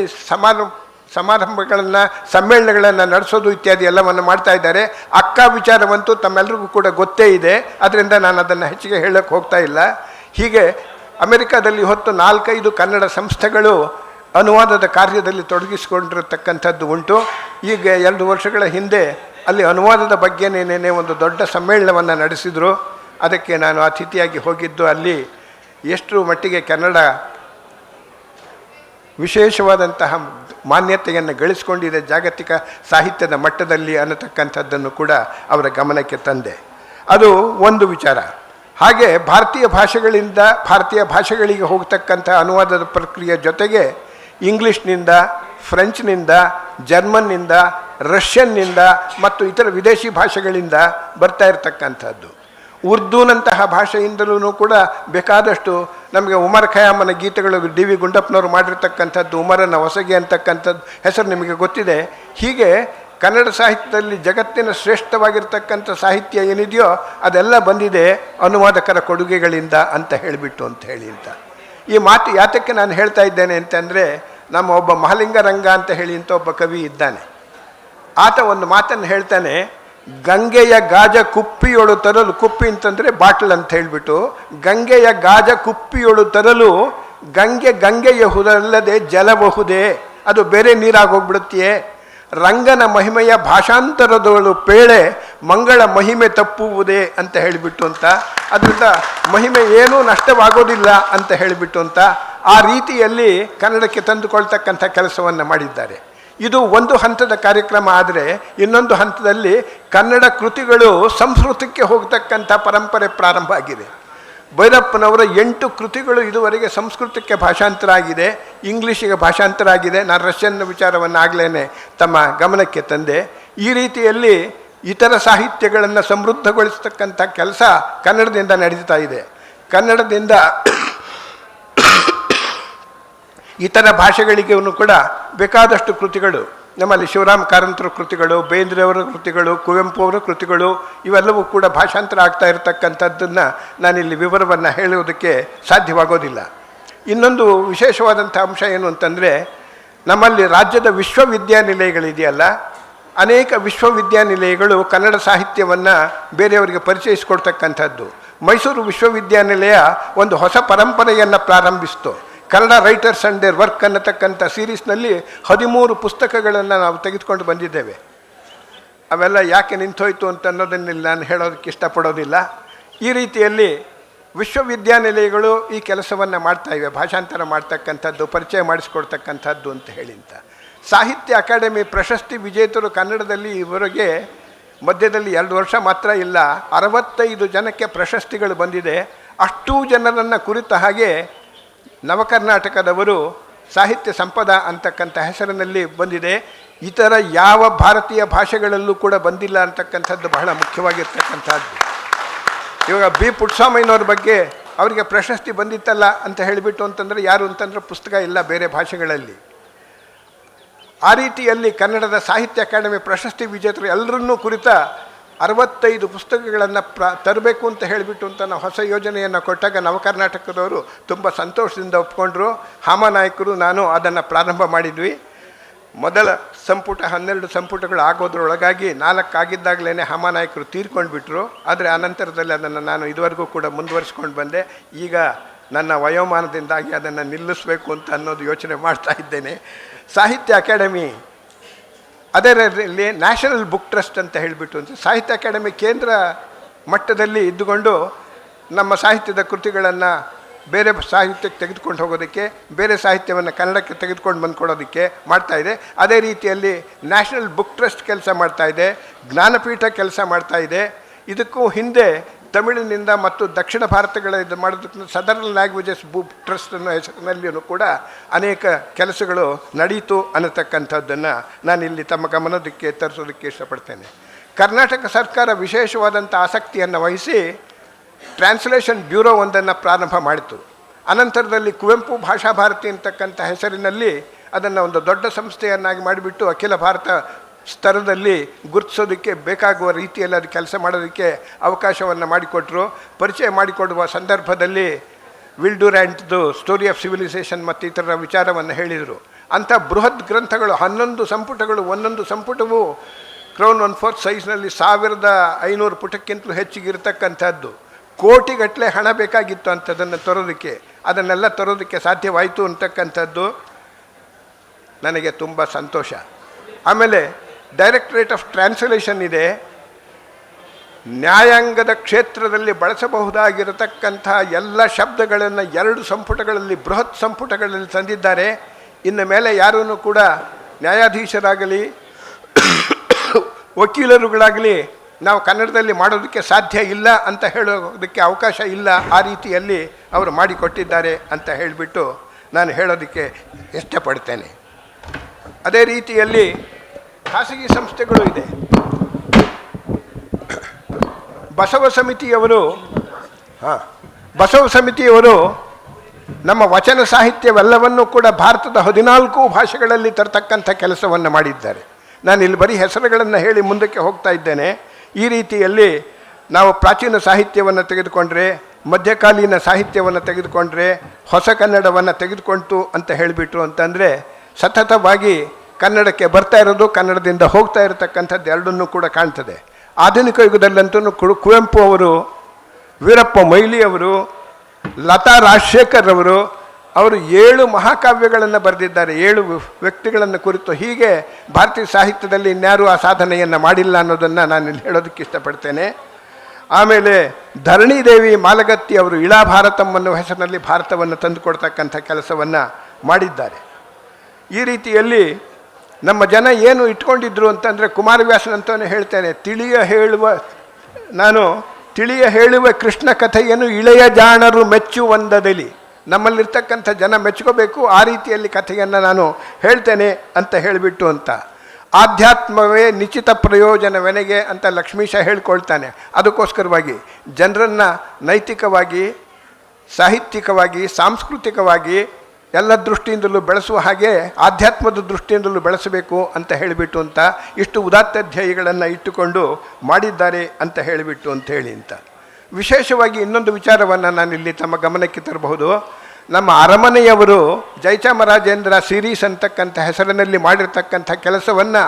ಸಮಾರಂಭಗಳನ್ನು, ಸಮ್ಮೇಳನಗಳನ್ನು ನಡೆಸೋದು ಇತ್ಯಾದಿ ಎಲ್ಲವನ್ನು ಮಾಡ್ತಾ ಇದ್ದಾರೆ. ಅಕ್ಕ ವಿಚಾರವಂತೂ ತಮ್ಮೆಲ್ಲರಿಗೂ ಕೂಡ ಗೊತ್ತೇ ಇದೆ, ಅದರಿಂದ ನಾನು ಅದನ್ನು ಹೆಚ್ಚಿಗೆ ಹೇಳೋಕ್ಕೆ ಹೋಗ್ತಾ ಇಲ್ಲ. ಹೀಗೆ ಅಮೆರಿಕಾದಲ್ಲಿ ಹೊತ್ತು 4-5 ಕನ್ನಡ ಸಂಸ್ಥೆಗಳು ಅನುವಾದದ ಕಾರ್ಯದಲ್ಲಿ ತೊಡಗಿಸಿಕೊಂಡಿರತಕ್ಕಂಥದ್ದು ಉಂಟು. ಈಗ 2 ವರ್ಷಗಳ ಹಿಂದೆ ಅಲ್ಲಿ ಅನುವಾದದ ಬಗ್ಗೆನೇ ಒಂದು ದೊಡ್ಡ ಸಮ್ಮೇಳನವನ್ನು ನಡೆಸಿದರು. ಅದಕ್ಕೆ ನಾನು ಅತಿಥಿಯಾಗಿ ಹೋಗಿದ್ದು. ಅಲ್ಲಿ ಎಷ್ಟು ಮಟ್ಟಿಗೆ ಕನ್ನಡ ವಿಶೇಷವಾದಂತಹ ಮಾನ್ಯತೆಯನ್ನು ಗಳಿಸಿಕೊಂಡಿದೆ ಜಾಗತಿಕ ಸಾಹಿತ್ಯದ ಮಟ್ಟದಲ್ಲಿ ಅನ್ನತಕ್ಕಂಥದ್ದನ್ನು ಕೂಡ ಅವರ ಗಮನಕ್ಕೆ ತಂದೆ. ಅದು ಒಂದು ವಿಚಾರ. ಹಾಗೆ ಭಾರತೀಯ ಭಾಷೆಗಳಿಂದ ಭಾರತೀಯ ಭಾಷೆಗಳಿಗೆ ಹೋಗ್ತಕ್ಕಂಥ ಅನುವಾದದ ಪ್ರಕ್ರಿಯೆ ಜೊತೆಗೆ ಇಂಗ್ಲೀಷ್ನಿಂದ, ಫ್ರೆಂಚ್ನಿಂದ, ಜರ್ಮನ್ನಿಂದ, ರಷ್ಯನ್ನಿಂದ ಮತ್ತು ಇತರ ವಿದೇಶಿ ಭಾಷೆಗಳಿಂದ ಬರ್ತಾ ಇರತಕ್ಕಂಥದ್ದು. ಉರ್ದೂನಂತಹ ಭಾಷೆಯಿಂದಲೂ ಕೂಡ ಬೇಕಾದಷ್ಟು ನಮಗೆ ಉಮರ್ ಖಯಾಮನ ಗೀತೆಗಳು, DV ಗುಂಡಪ್ಪನವರು ಮಾಡಿರ್ತಕ್ಕಂಥದ್ದು, ಉಮರನ ಹೊಸಗೆ ಅಂತಕ್ಕಂಥದ್ದು ಹೆಸರು ನಿಮಗೆ ಗೊತ್ತಿದೆ. ಹೀಗೆ ಕನ್ನಡ ಸಾಹಿತ್ಯದಲ್ಲಿ ಜಗತ್ತಿನ ಶ್ರೇಷ್ಠವಾಗಿರ್ತಕ್ಕಂಥ ಸಾಹಿತ್ಯ ಏನಿದೆಯೋ ಅದೆಲ್ಲ ಬಂದಿದೆ ಅನುವಾದಕರ ಕೊಡುಗೆಗಳಿಂದ ಅಂತ ಹೇಳಿಬಿಟ್ಟು ಅಂತ ಹೇಳಿ ಅಂತ. ಈ ಮಾತು ಯಾತಕ್ಕೆ ನಾನು ಹೇಳ್ತಾ ಇದ್ದೇನೆ ಅಂತಂದರೆ, ನಮ್ಮ ಒಬ್ಬ ಮಹಾಲಿಂಗರಂಗ ಅಂತ ಹೇಳಿ ಅಂತ ಒಬ್ಬ ಕವಿ ಇದ್ದಾನೆ. ಆತ ಒಂದು ಮಾತನ್ನು ಹೇಳ್ತಾನೆ, ಗಂಗೆಯ ಗಾಜ ಕುಪ್ಪಿಯೊಳು ತರಲು, ಕುಪ್ಪಿ ಅಂತಂದರೆ ಬಾಟಲ್ ಅಂತ ಹೇಳಿಬಿಟ್ಟು, ಗಂಗೆಯ ಗಾಜ ಕುಪ್ಪಿಯೊಳು ತರಲು ಗಂಗೆಯಹುದಲ್ಲದೆ ಜಲಬಹುದೇ, ಅದು ಬೇರೆ ನೀರಾಗೋಗ್ಬಿಡುತ್ತೆಯೇ. ರಂಗನ ಮಹಿಮೆಯ ಭಾಷಾಂತರದವಳು ಪೇಳೆ ಮಂಗಳ ಮಹಿಮೆ ತಪ್ಪುವುದೇ ಅಂತ ಹೇಳಿಬಿಟ್ಟು ಅಂತ, ಅದರಿಂದ ಮಹಿಮೆ ಏನೂ ನಷ್ಟವಾಗೋದಿಲ್ಲ ಅಂತ ಹೇಳಿಬಿಟ್ಟು ಅಂತ ಆ ರೀತಿಯಲ್ಲಿ ಕನ್ನಡಕ್ಕೆ ತಂದುಕೊಳ್ತಕ್ಕಂಥ ಕೆಲಸವನ್ನು ಮಾಡಿದ್ದಾರೆ. ಇದು ಒಂದು ಹಂತದ ಕಾರ್ಯಕ್ರಮ. ಆದರೆ ಇನ್ನೊಂದು ಹಂತದಲ್ಲಿ ಕನ್ನಡ ಕೃತಿಗಳು ಸಂಸ್ಕೃತಕ್ಕೆ ಹೋಗ್ತಕ್ಕಂಥ ಪರಂಪರೆ ಪ್ರಾರಂಭ ಆಗಿದೆ. ಭೈರಪ್ಪನವರ 8 ಕೃತಿಗಳು ಇದುವರೆಗೆ ಸಂಸ್ಕೃತಕ್ಕೆ ಭಾಷಾಂತರ ಆಗಿದೆ, ಇಂಗ್ಲೀಷಿಗೆ ಭಾಷಾಂತರ ಆಗಿದೆ. ನಾನು ರಷ್ಯನ್ ವಿಚಾರವನ್ನು ಆಗಲೇ ತಮ್ಮ ಗಮನಕ್ಕೆ ತಂದೆ. ಈ ರೀತಿಯಲ್ಲಿ ಇತರ ಸಾಹಿತ್ಯಗಳನ್ನು ಸಮೃದ್ಧಗೊಳಿಸ್ತಕ್ಕಂಥ ಕೆಲಸ ಕನ್ನಡದಿಂದ ನಡೀತಾ ಇದೆ. ಕನ್ನಡದಿಂದ ಇತರ ಭಾಷೆಗಳಿಗೂ ಕೂಡ ಬೇಕಾದಷ್ಟು ಕೃತಿಗಳು, ನಮ್ಮಲ್ಲಿ ಶಿವರಾಮ ಕಾರಂತರ ಕೃತಿಗಳು, ಬೇಂದ್ರೆಯವರ ಕೃತಿಗಳು, ಕುವೆಂಪು ಅವರ ಕೃತಿಗಳು ಇವೆಲ್ಲವೂ ಕೂಡ ಭಾಷಾಂತರ ಆಗ್ತಾ ಇರತಕ್ಕಂಥದ್ದನ್ನು ನಾನಿಲ್ಲಿ ವಿವರವನ್ನು ಹೇಳುವುದಕ್ಕೆ ಸಾಧ್ಯವಾಗೋದಿಲ್ಲ. ಇನ್ನೊಂದು ವಿಶೇಷವಾದಂಥ ಅಂಶ ಏನು ಅಂತಂದರೆ, ನಮ್ಮಲ್ಲಿ ರಾಜ್ಯದ ವಿಶ್ವವಿದ್ಯಾನಿಲಯಗಳಿದೆಯಲ್ಲ, ಅನೇಕ ವಿಶ್ವವಿದ್ಯಾನಿಲಯಗಳು ಕನ್ನಡ ಸಾಹಿತ್ಯವನ್ನು ಬೇರೆಯವರಿಗೆ ಪರಿಚಯಿಸಿಕೊಡ್ತಕ್ಕಂಥದ್ದು. ಮೈಸೂರು ವಿಶ್ವವಿದ್ಯಾನಿಲಯ ಒಂದು ಹೊಸ ಪರಂಪರೆಯನ್ನು ಪ್ರಾರಂಭಿಸಿತು. Kannada writers and their work ಅನ್ನತಕ್ಕಂಥ ಸೀರೀಸ್ನಲ್ಲಿ 13 ಪುಸ್ತಕಗಳನ್ನು ನಾವು ತೆಗೆದುಕೊಂಡು ಬಂದಿದ್ದೇವೆ. ಅವೆಲ್ಲ ಯಾಕೆ ನಿಂತೋಯ್ತು ಅಂತ ಅನ್ನೋದನ್ನೆಲ್ಲ ನಾನು ಹೇಳೋದಕ್ಕೆ ಇಷ್ಟಪಡೋದಿಲ್ಲ. ಈ ರೀತಿಯಲ್ಲಿ ವಿಶ್ವವಿದ್ಯಾನಿಲಯಗಳು ಈ ಕೆಲಸವನ್ನು ಮಾಡ್ತಾಯಿವೆ, ಭಾಷಾಂತರ ಮಾಡ್ತಕ್ಕಂಥದ್ದು, ಪರಿಚಯ ಮಾಡಿಸ್ಕೊಡ್ತಕ್ಕಂಥದ್ದು ಅಂತ ಹೇಳಿ ಅಂತ. ಸಾಹಿತ್ಯ ಅಕಾಡೆಮಿ ಪ್ರಶಸ್ತಿ ವಿಜೇತರು ಕನ್ನಡದಲ್ಲಿ ಇವರಿಗೆ ಮಧ್ಯದಲ್ಲಿ 2 ವರ್ಷ ಮಾತ್ರ ಇಲ್ಲ, 65 ಜನಕ್ಕೆ ಪ್ರಶಸ್ತಿಗಳು ಬಂದಿದೆ. ಅಷ್ಟೂ ಜನರನ್ನು ಕುರಿತ ಹಾಗೆ ನವಕರ್ನಾಟಕದವರು ಸಾಹಿತ್ಯ ಸಂಪದ ಅಂತಕ್ಕಂಥ ಹೆಸರಿನಲ್ಲಿ ಬಂದಿದೆ. ಇತರ ಯಾವ ಭಾರತೀಯ ಭಾಷೆಗಳಲ್ಲೂ ಕೂಡ ಬಂದಿಲ್ಲ ಅಂತಕ್ಕಂಥದ್ದು ಬಹಳ ಮುಖ್ಯವಾಗಿರ್ತಕ್ಕಂಥದ್ದು. ಇವಾಗ ಬಿ ಪುಟ್ಟಸ್ವಾಮಯ್ಯನವ್ರ ಬಗ್ಗೆ ಅವರಿಗೆ ಪ್ರಶಸ್ತಿ ಬಂದಿತ್ತಲ್ಲ ಅಂತ ಹೇಳಿಬಿಟ್ಟು ಅಂತಂದರೆ ಯಾರು ಅಂತಂದರೆ ಪುಸ್ತಕ ಇಲ್ಲ ಬೇರೆ ಭಾಷೆಗಳಲ್ಲಿ. ಆ ರೀತಿಯಲ್ಲಿ ಕನ್ನಡದ ಸಾಹಿತ್ಯ ಅಕಾಡೆಮಿ ಪ್ರಶಸ್ತಿ ವಿಜೇತರು ಎಲ್ಲರನ್ನೂ ಕುರಿತ 65 ಪುಸ್ತಕಗಳನ್ನು ತರಬೇಕು ಅಂತ ಹೇಳಿಬಿಟ್ಟು ಅಂತ ನಾವು ಹೊಸ ಯೋಜನೆಯನ್ನು ಕೊಟ್ಟಾಗ ನವಕರ್ನಾಟಕದವರು ತುಂಬ ಸಂತೋಷದಿಂದ ಒಪ್ಕೊಂಡ್ರು. ಹಾಮಾನಾಯಕರು ನಾನು ಅದನ್ನು ಪ್ರಾರಂಭ ಮಾಡಿದ್ವಿ. ಮೊದಲ ಸಂಪುಟ 12 ಸಂಪುಟಗಳು ಆಗೋದ್ರೊಳಗಾಗಿ 4 ಆಗಿದ್ದಾಗಲೇ ಹಾಮಾನಾಯಕರು ತೀರ್ಕೊಂಡ್ಬಿಟ್ರು. ಆದರೆ ಅನಂತರದಲ್ಲಿ ಅದನ್ನು ನಾನು ಇದುವರೆಗೂ ಕೂಡ ಮುಂದುವರಿಸ್ಕೊಂಡು ಬಂದೆ. ಈಗ ನನ್ನ ವಯೋಮಾನದಿಂದಾಗಿ ಅದನ್ನು ನಿಲ್ಲಿಸಬೇಕು ಅಂತ ಅನ್ನೋದು ಯೋಚನೆ ಮಾಡ್ತಾ ಇದ್ದೇನೆ. ಸಾಹಿತ್ಯ ಅಕಾಡೆಮಿ ಅದರಲ್ಲಿ ನ್ಯಾಷನಲ್ ಬುಕ್ ಟ್ರಸ್ಟ್ ಅಂತ ಹೇಳಿಬಿಟ್ಟು ಅಂತ ಸಾಹಿತ್ಯ ಅಕಾಡೆಮಿ ಕೇಂದ್ರ ಮಟ್ಟದಲ್ಲಿ ಇದ್ದುಕೊಂಡು ನಮ್ಮ ಸಾಹಿತ್ಯದ ಕೃತಿಗಳನ್ನು ಬೇರೆ ಸಾಹಿತ್ಯಕ್ಕೆ ತೆಗೆದುಕೊಂಡು ಹೋಗೋದಕ್ಕೆ, ಬೇರೆ ಸಾಹಿತ್ಯವನ್ನು ಕನ್ನಡಕ್ಕೆ ತೆಗೆದುಕೊಂಡು ಬಂದುಕೊಡೋದಕ್ಕೆ ಮಾಡ್ತಾಯಿದೆ. ಅದೇ ರೀತಿಯಲ್ಲಿ ನ್ಯಾಷನಲ್ ಬುಕ್ ಟ್ರಸ್ಟ್ ಕೆಲಸ ಮಾಡ್ತಾಯಿದೆ, ಜ್ಞಾನಪೀಠ ಕೆಲಸ ಮಾಡ್ತಾಯಿದೆ. ಇದಕ್ಕೂ ಹಿಂದೆ ತಮಿಳಿನಿಂದ ಮತ್ತು ದಕ್ಷಿಣ ಭಾರತಗಳ ಇದು ಮಾಡೋದಕ್ಕೆ ಸದರ್ನ್ ಲ್ಯಾಂಗ್ವೇಜಸ್ ಬುಕ್ ಟ್ರಸ್ಟ್ ಅನ್ನೋ ಹೆಸರಿನಲ್ಲಿಯೂ ಕೂಡ ಅನೇಕ ಕೆಲಸಗಳು ನಡೀತು ಅನ್ನತಕ್ಕಂಥದ್ದನ್ನು ನಾನಿಲ್ಲಿ ತಮ್ಮ ಗಮನದಕ್ಕೆ ತರಿಸೋದಕ್ಕೆ ಇಷ್ಟಪಡ್ತೇನೆ. ಕರ್ನಾಟಕ ಸರ್ಕಾರ ವಿಶೇಷವಾದಂಥ ಆಸಕ್ತಿಯನ್ನು ವಹಿಸಿ ಟ್ರಾನ್ಸ್ಲೇಷನ್ ಬ್ಯೂರೋ ಒಂದನ್ನು ಪ್ರಾರಂಭ ಮಾಡಿತು. ಅನಂತರದಲ್ಲಿ ಕುವೆಂಪು ಭಾಷಾ ಭಾರತಿ ಅಂತಕ್ಕಂಥ ಹೆಸರಿನಲ್ಲಿ ಅದನ್ನು ಒಂದು ದೊಡ್ಡ ಸಂಸ್ಥೆಯನ್ನಾಗಿ ಮಾಡಿಬಿಟ್ಟು ಅಖಿಲ ಭಾರತ ಸ್ತರದಲ್ಲಿ ಗುರುತಿಸೋದಕ್ಕೆ ಬೇಕಾಗುವ ರೀತಿಯಲ್ಲಿ ಅದು ಕೆಲಸ ಮಾಡೋದಕ್ಕೆ ಅವಕಾಶವನ್ನು ಮಾಡಿಕೊಟ್ರು. ಪರಿಚಯ ಮಾಡಿಕೊಡುವ ಸಂದರ್ಭದಲ್ಲಿ ವಿಲ್ಡುರ್ಯಾಂಟ್ದು ಸ್ಟೋರಿ ಆಫ್ ಸಿವಿಲೈಸೇಷನ್ ಮತ್ತು ಇತರ ವಿಚಾರವನ್ನು ಹೇಳಿದರು. ಅಂಥ ಬೃಹತ್ ಗ್ರಂಥಗಳು 11 ಸಂಪುಟಗಳು, ಒಂದೊಂದು ಸಂಪುಟವು ಕ್ರೌನ್ 1/4 ಸೈಜ್ನಲ್ಲಿ 1500 ಪುಟಕ್ಕಿಂತಲೂ ಹೆಚ್ಚಿಗಿರ್ತಕ್ಕಂಥದ್ದು. ಕೋಟಿಗಟ್ಟಲೆ ಹಣ ಬೇಕಾಗಿತ್ತು ಅಂಥದ್ದನ್ನು ತರೋದಕ್ಕೆ. ಅದನ್ನೆಲ್ಲ ತರೋದಕ್ಕೆ ಸಾಧ್ಯವಾಯಿತು ಅಂತಕ್ಕಂಥದ್ದು ನನಗೆ ತುಂಬ ಸಂತೋಷ. ಆಮೇಲೆ ಡೈರೆಕ್ಟರೇಟ್ ಆಫ್ ಟ್ರಾನ್ಸ್ಲೇಷನ್ ಇದೆ. ನ್ಯಾಯಾಂಗದ ಕ್ಷೇತ್ರದಲ್ಲಿ ಬಳಸಬಹುದಾಗಿರತಕ್ಕಂಥ ಎಲ್ಲ ಶಬ್ದಗಳನ್ನು 2 ಸಂಪುಟಗಳಲ್ಲಿ, ಬೃಹತ್ ಸಂಪುಟಗಳಲ್ಲಿ ತಂದಿದ್ದಾರೆ. ಇನ್ನು ಮೇಲೆ ಯಾರೂ ಕೂಡ ನ್ಯಾಯಾಧೀಶರಾಗಲಿ ವಕೀಲರುಗಳಾಗಲಿ ನಾವು ಕನ್ನಡದಲ್ಲಿ ಮಾಡೋದಕ್ಕೆ ಸಾಧ್ಯ ಇಲ್ಲ ಅಂತ ಹೇಳೋದಕ್ಕೆ ಅವಕಾಶ ಇಲ್ಲ. ಆ ರೀತಿಯಲ್ಲಿ ಅವರು ಮಾಡಿಕೊಟ್ಟಿದ್ದಾರೆ ಅಂತ ಹೇಳಿಬಿಟ್ಟು ನಾನು ಹೇಳೋದಕ್ಕೆ ಇಷ್ಟಪಡ್ತೇನೆ. ಅದೇ ರೀತಿಯಲ್ಲಿ ಖಾಸಗಿ ಸಂಸ್ಥೆಗಳು ಇದೆ. ಬಸವ ಸಮಿತಿಯವರು ನಮ್ಮ ವಚನ ಸಾಹಿತ್ಯವೆಲ್ಲವನ್ನೂ ಕೂಡ ಭಾರತದ 14 ಭಾಷೆಗಳಲ್ಲಿ ತರತಕ್ಕಂಥ ಕೆಲಸವನ್ನು ಮಾಡಿದ್ದಾರೆ. ನಾನು ಇಲ್ಲಿ ಬರೀ ಹೆಸರುಗಳನ್ನು ಹೇಳಿ ಮುಂದಕ್ಕೆ ಹೋಗ್ತಾ ಇದ್ದೇನೆ. ಈ ರೀತಿಯಲ್ಲಿ ನಾವು ಪ್ರಾಚೀನ ಸಾಹಿತ್ಯವನ್ನು ತೆಗೆದುಕೊಂಡ್ರೆ, ಮಧ್ಯಕಾಲೀನ ಸಾಹಿತ್ಯವನ್ನು ತೆಗೆದುಕೊಂಡ್ರೆ, ಹೊಸ ಕನ್ನಡವನ್ನು ತೆಗೆದುಕೊಂತು ಅಂತ ಹೇಳಿಬಿಟ್ರು ಅಂತಂದರೆ ಸತತವಾಗಿ ಕನ್ನಡಕ್ಕೆ ಬರ್ತಾ ಇರೋದು, ಕನ್ನಡದಿಂದ ಹೋಗ್ತಾ ಇರತಕ್ಕಂಥದ್ದು ಎರಡನ್ನೂ ಕೂಡ ಕಾಣ್ತದೆ. ಆಧುನಿಕ ಯುಗದಲ್ಲಂತೂ ಕುವೆಂಪು ಅವರು, ವೀರಪ್ಪ ಮೊಯ್ಲಿಯವರು, ಲತಾ ರಾಜಶೇಖರ್ ಅವರು 7 ಮಹಾಕಾವ್ಯಗಳನ್ನು ಬರೆದಿದ್ದಾರೆ, 7 ವ್ಯಕ್ತಿಗಳನ್ನು ಕುರಿತು. ಹೀಗೆ ಭಾರತೀಯ ಸಾಹಿತ್ಯದಲ್ಲಿ ಇನ್ಯಾರೂ ಆ ಸಾಧನೆಯನ್ನು ಮಾಡಿಲ್ಲ ಅನ್ನೋದನ್ನು ನಾನು ಇಲ್ಲಿ ಹೇಳೋದಕ್ಕೆ ಇಷ್ಟಪಡ್ತೇನೆ. ಆಮೇಲೆ ಧರಣಿದೇವಿ ಮಾಲಗತ್ತಿ ಅವರು ಇಳಾ ಭಾರತಂ ಅನ್ನುವ ಹೆಸರಿನಲ್ಲಿ ಭಾರತವನ್ನು ತಂದುಕೊಡ್ತಕ್ಕಂಥ ಕೆಲಸವನ್ನು ಮಾಡಿದ್ದಾರೆ. ಈ ರೀತಿಯಲ್ಲಿ ನಮ್ಮ ಜನ ಏನು ಇಟ್ಕೊಂಡಿದ್ರು ಅಂತಂದರೆ, ಕುಮಾರವ್ಯಾಸನಂತವೇ ಹೇಳ್ತೇನೆ, ತಿಳಿಯ ಹೇಳುವ ಕೃಷ್ಣ ಕಥೆಯನ್ನು ಇಳೆಯ ಜಾಣರು ಮೆಚ್ಚುವಂದದಲ್ಲಿ. ನಮ್ಮಲ್ಲಿರ್ತಕ್ಕಂಥ ಜನ ಮೆಚ್ಕೋಬೇಕು, ಆ ರೀತಿಯಲ್ಲಿ ಕಥೆಯನ್ನು ನಾನು ಹೇಳ್ತೇನೆ ಅಂತ ಹೇಳಿಬಿಟ್ಟು ಅಂತ. ಆಧ್ಯಾತ್ಮವೇ ನಿಶ್ಚಿತ ಪ್ರಯೋಜನವೆನಗೆ ಅಂತ ಲಕ್ಷ್ಮೀಶ ಹೇಳ್ಕೊಳ್ತಾನೆ. ಅದಕ್ಕೋಸ್ಕರವಾಗಿ ಜನರನ್ನು ನೈತಿಕವಾಗಿ, ಸಾಹಿತ್ಯಿಕವಾಗಿ, ಸಾಂಸ್ಕೃತಿಕವಾಗಿ ಎಲ್ಲ ದೃಷ್ಟಿಯಿಂದಲೂ ಬೆಳೆಸುವ ಹಾಗೆ ಆಧ್ಯಾತ್ಮದ ದೃಷ್ಟಿಯಿಂದಲೂ ಬೆಳೆಸಬೇಕು ಅಂತ ಹೇಳಿಬಿಟ್ಟು ಅಂತ ಇಷ್ಟು ಉದಾತ್ತ ಧ್ಯೇಯಗಳನ್ನು ಇಟ್ಟುಕೊಂಡು ಮಾಡಿದ್ದಾರೆ ಅಂತ ಹೇಳಿಬಿಟ್ಟು ಅಂತ ಹೇಳಿ ಅಂತ. ವಿಶೇಷವಾಗಿ ಇನ್ನೊಂದು ವಿಚಾರವನ್ನು ನಾನಿಲ್ಲಿ ತಮ್ಮ ಗಮನಕ್ಕೆ ತರಬಹುದು. ನಮ್ಮ ಅರಮನೆಯವರು ಜಯಚಾಮರಾಜೇಂದ್ರ ಸೀರೀಸ್ ಅಂತಕ್ಕಂಥ ಹೆಸರಿನಲ್ಲಿ ಮಾಡಿರ್ತಕ್ಕಂಥ ಕೆಲಸವನ್ನು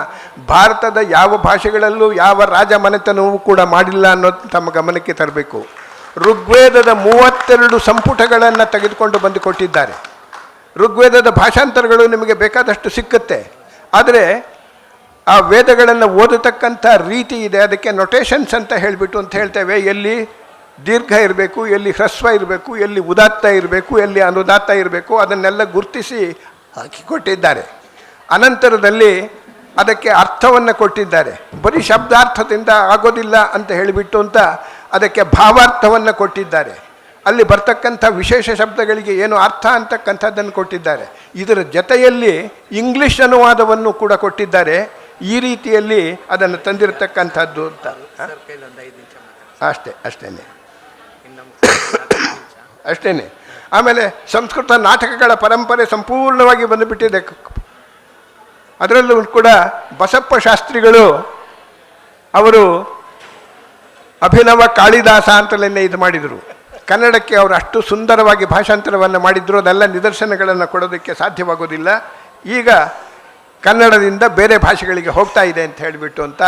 ಭಾರತದ ಯಾವ ಭಾಷೆಗಳಲ್ಲೂ ಯಾವ ರಾಜ ಮನೆತನವೂ ಕೂಡ ಮಾಡಿಲ್ಲ ಅನ್ನೋದು ತಮ್ಮ ಗಮನಕ್ಕೆ ತರಬೇಕು. ಋಗ್ವೇದದ 32 ಸಂಪುಟಗಳನ್ನು ತೆಗೆದುಕೊಂಡು ಬಂದು ಕೊಟ್ಟಿದ್ದಾರೆ. ಋಗ್ವೇದದ ಭಾಷಾಂತರಗಳು ನಿಮಗೆ ಬೇಕಾದಷ್ಟು ಸಿಕ್ಕುತ್ತೆ. ಆದರೆ ಆ ವೇದಗಳನ್ನು ಓದತಕ್ಕಂಥ ರೀತಿ ಇದೆ, ಅದಕ್ಕೆ ನೊಟೇಷನ್ಸ್ ಅಂತ ಹೇಳಿಬಿಟ್ಟು ಅಂತ ಹೇಳ್ತೇವೆ. ಎಲ್ಲಿ ದೀರ್ಘ ಇರಬೇಕು, ಎಲ್ಲಿ ಹ್ರಸ್ವ ಇರಬೇಕು, ಎಲ್ಲಿ ಉದಾತ್ತ ಇರಬೇಕು, ಎಲ್ಲಿ ಅನುದಾತ್ತ ಇರಬೇಕು, ಅದನ್ನೆಲ್ಲ ಗುರುತಿಸಿ ಹಾಕಿಕೊಟ್ಟಿದ್ದಾರೆ. ಅನಂತರದಲ್ಲಿ ಅದಕ್ಕೆ ಅರ್ಥವನ್ನು ಕೊಟ್ಟಿದ್ದಾರೆ. ಬರೀ ಶಬ್ದಾರ್ಥದಿಂದ ಆಗೋದಿಲ್ಲ ಅಂತ ಹೇಳಿಬಿಟ್ಟು ಅಂತ ಅದಕ್ಕೆ ಭಾವಾರ್ಥವನ್ನು ಕೊಟ್ಟಿದ್ದಾರೆ. ಅಲ್ಲಿ ಬರ್ತಕ್ಕಂಥ ವಿಶೇಷ ಶಬ್ದಗಳಿಗೆ ಏನು ಅರ್ಥ ಅಂತಕ್ಕಂಥದ್ದನ್ನು ಕೊಟ್ಟಿದ್ದಾರೆ. ಇದರ ಜೊತೆಯಲ್ಲಿ ಇಂಗ್ಲಿಷ್ ಅನುವಾದವನ್ನು ಕೂಡ ಕೊಟ್ಟಿದ್ದಾರೆ. ಈ ರೀತಿಯಲ್ಲಿ ಅದನ್ನು ತಂದಿರತಕ್ಕಂಥದ್ದು ಅಂತ. ಅಷ್ಟೇ. ಆಮೇಲೆ ಸಂಸ್ಕೃತ ನಾಟಕಗಳ ಪರಂಪರೆ ಸಂಪೂರ್ಣವಾಗಿ ಬಂದುಬಿಟ್ಟಿದೆ. ಅದರಲ್ಲೂ ಕೂಡ ಬಸಪ್ಪ ಶಾಸ್ತ್ರಿಗಳು ಅವರು ಅಭಿನವ ಕಾಳಿದಾಸ ಅಂತಲೇ ಇದು ಮಾಡಿದರು. ಕನ್ನಡಕ್ಕೆ ಅವರು ಅಷ್ಟು ಸುಂದರವಾಗಿ ಭಾಷಾಂತರವನ್ನು ಮಾಡಿದ್ರು. ಅದೆಲ್ಲ ನಿದರ್ಶನಗಳನ್ನು ಕೊಡೋದಕ್ಕೆ ಸಾಧ್ಯವಾಗೋದಿಲ್ಲ. ಈಗ ಕನ್ನಡದಿಂದ ಬೇರೆ ಭಾಷೆಗಳಿಗೆ ಹೋಗ್ತಾ ಇದೆ ಅಂತ ಹೇಳಿಬಿಟ್ಟು ಅಂತ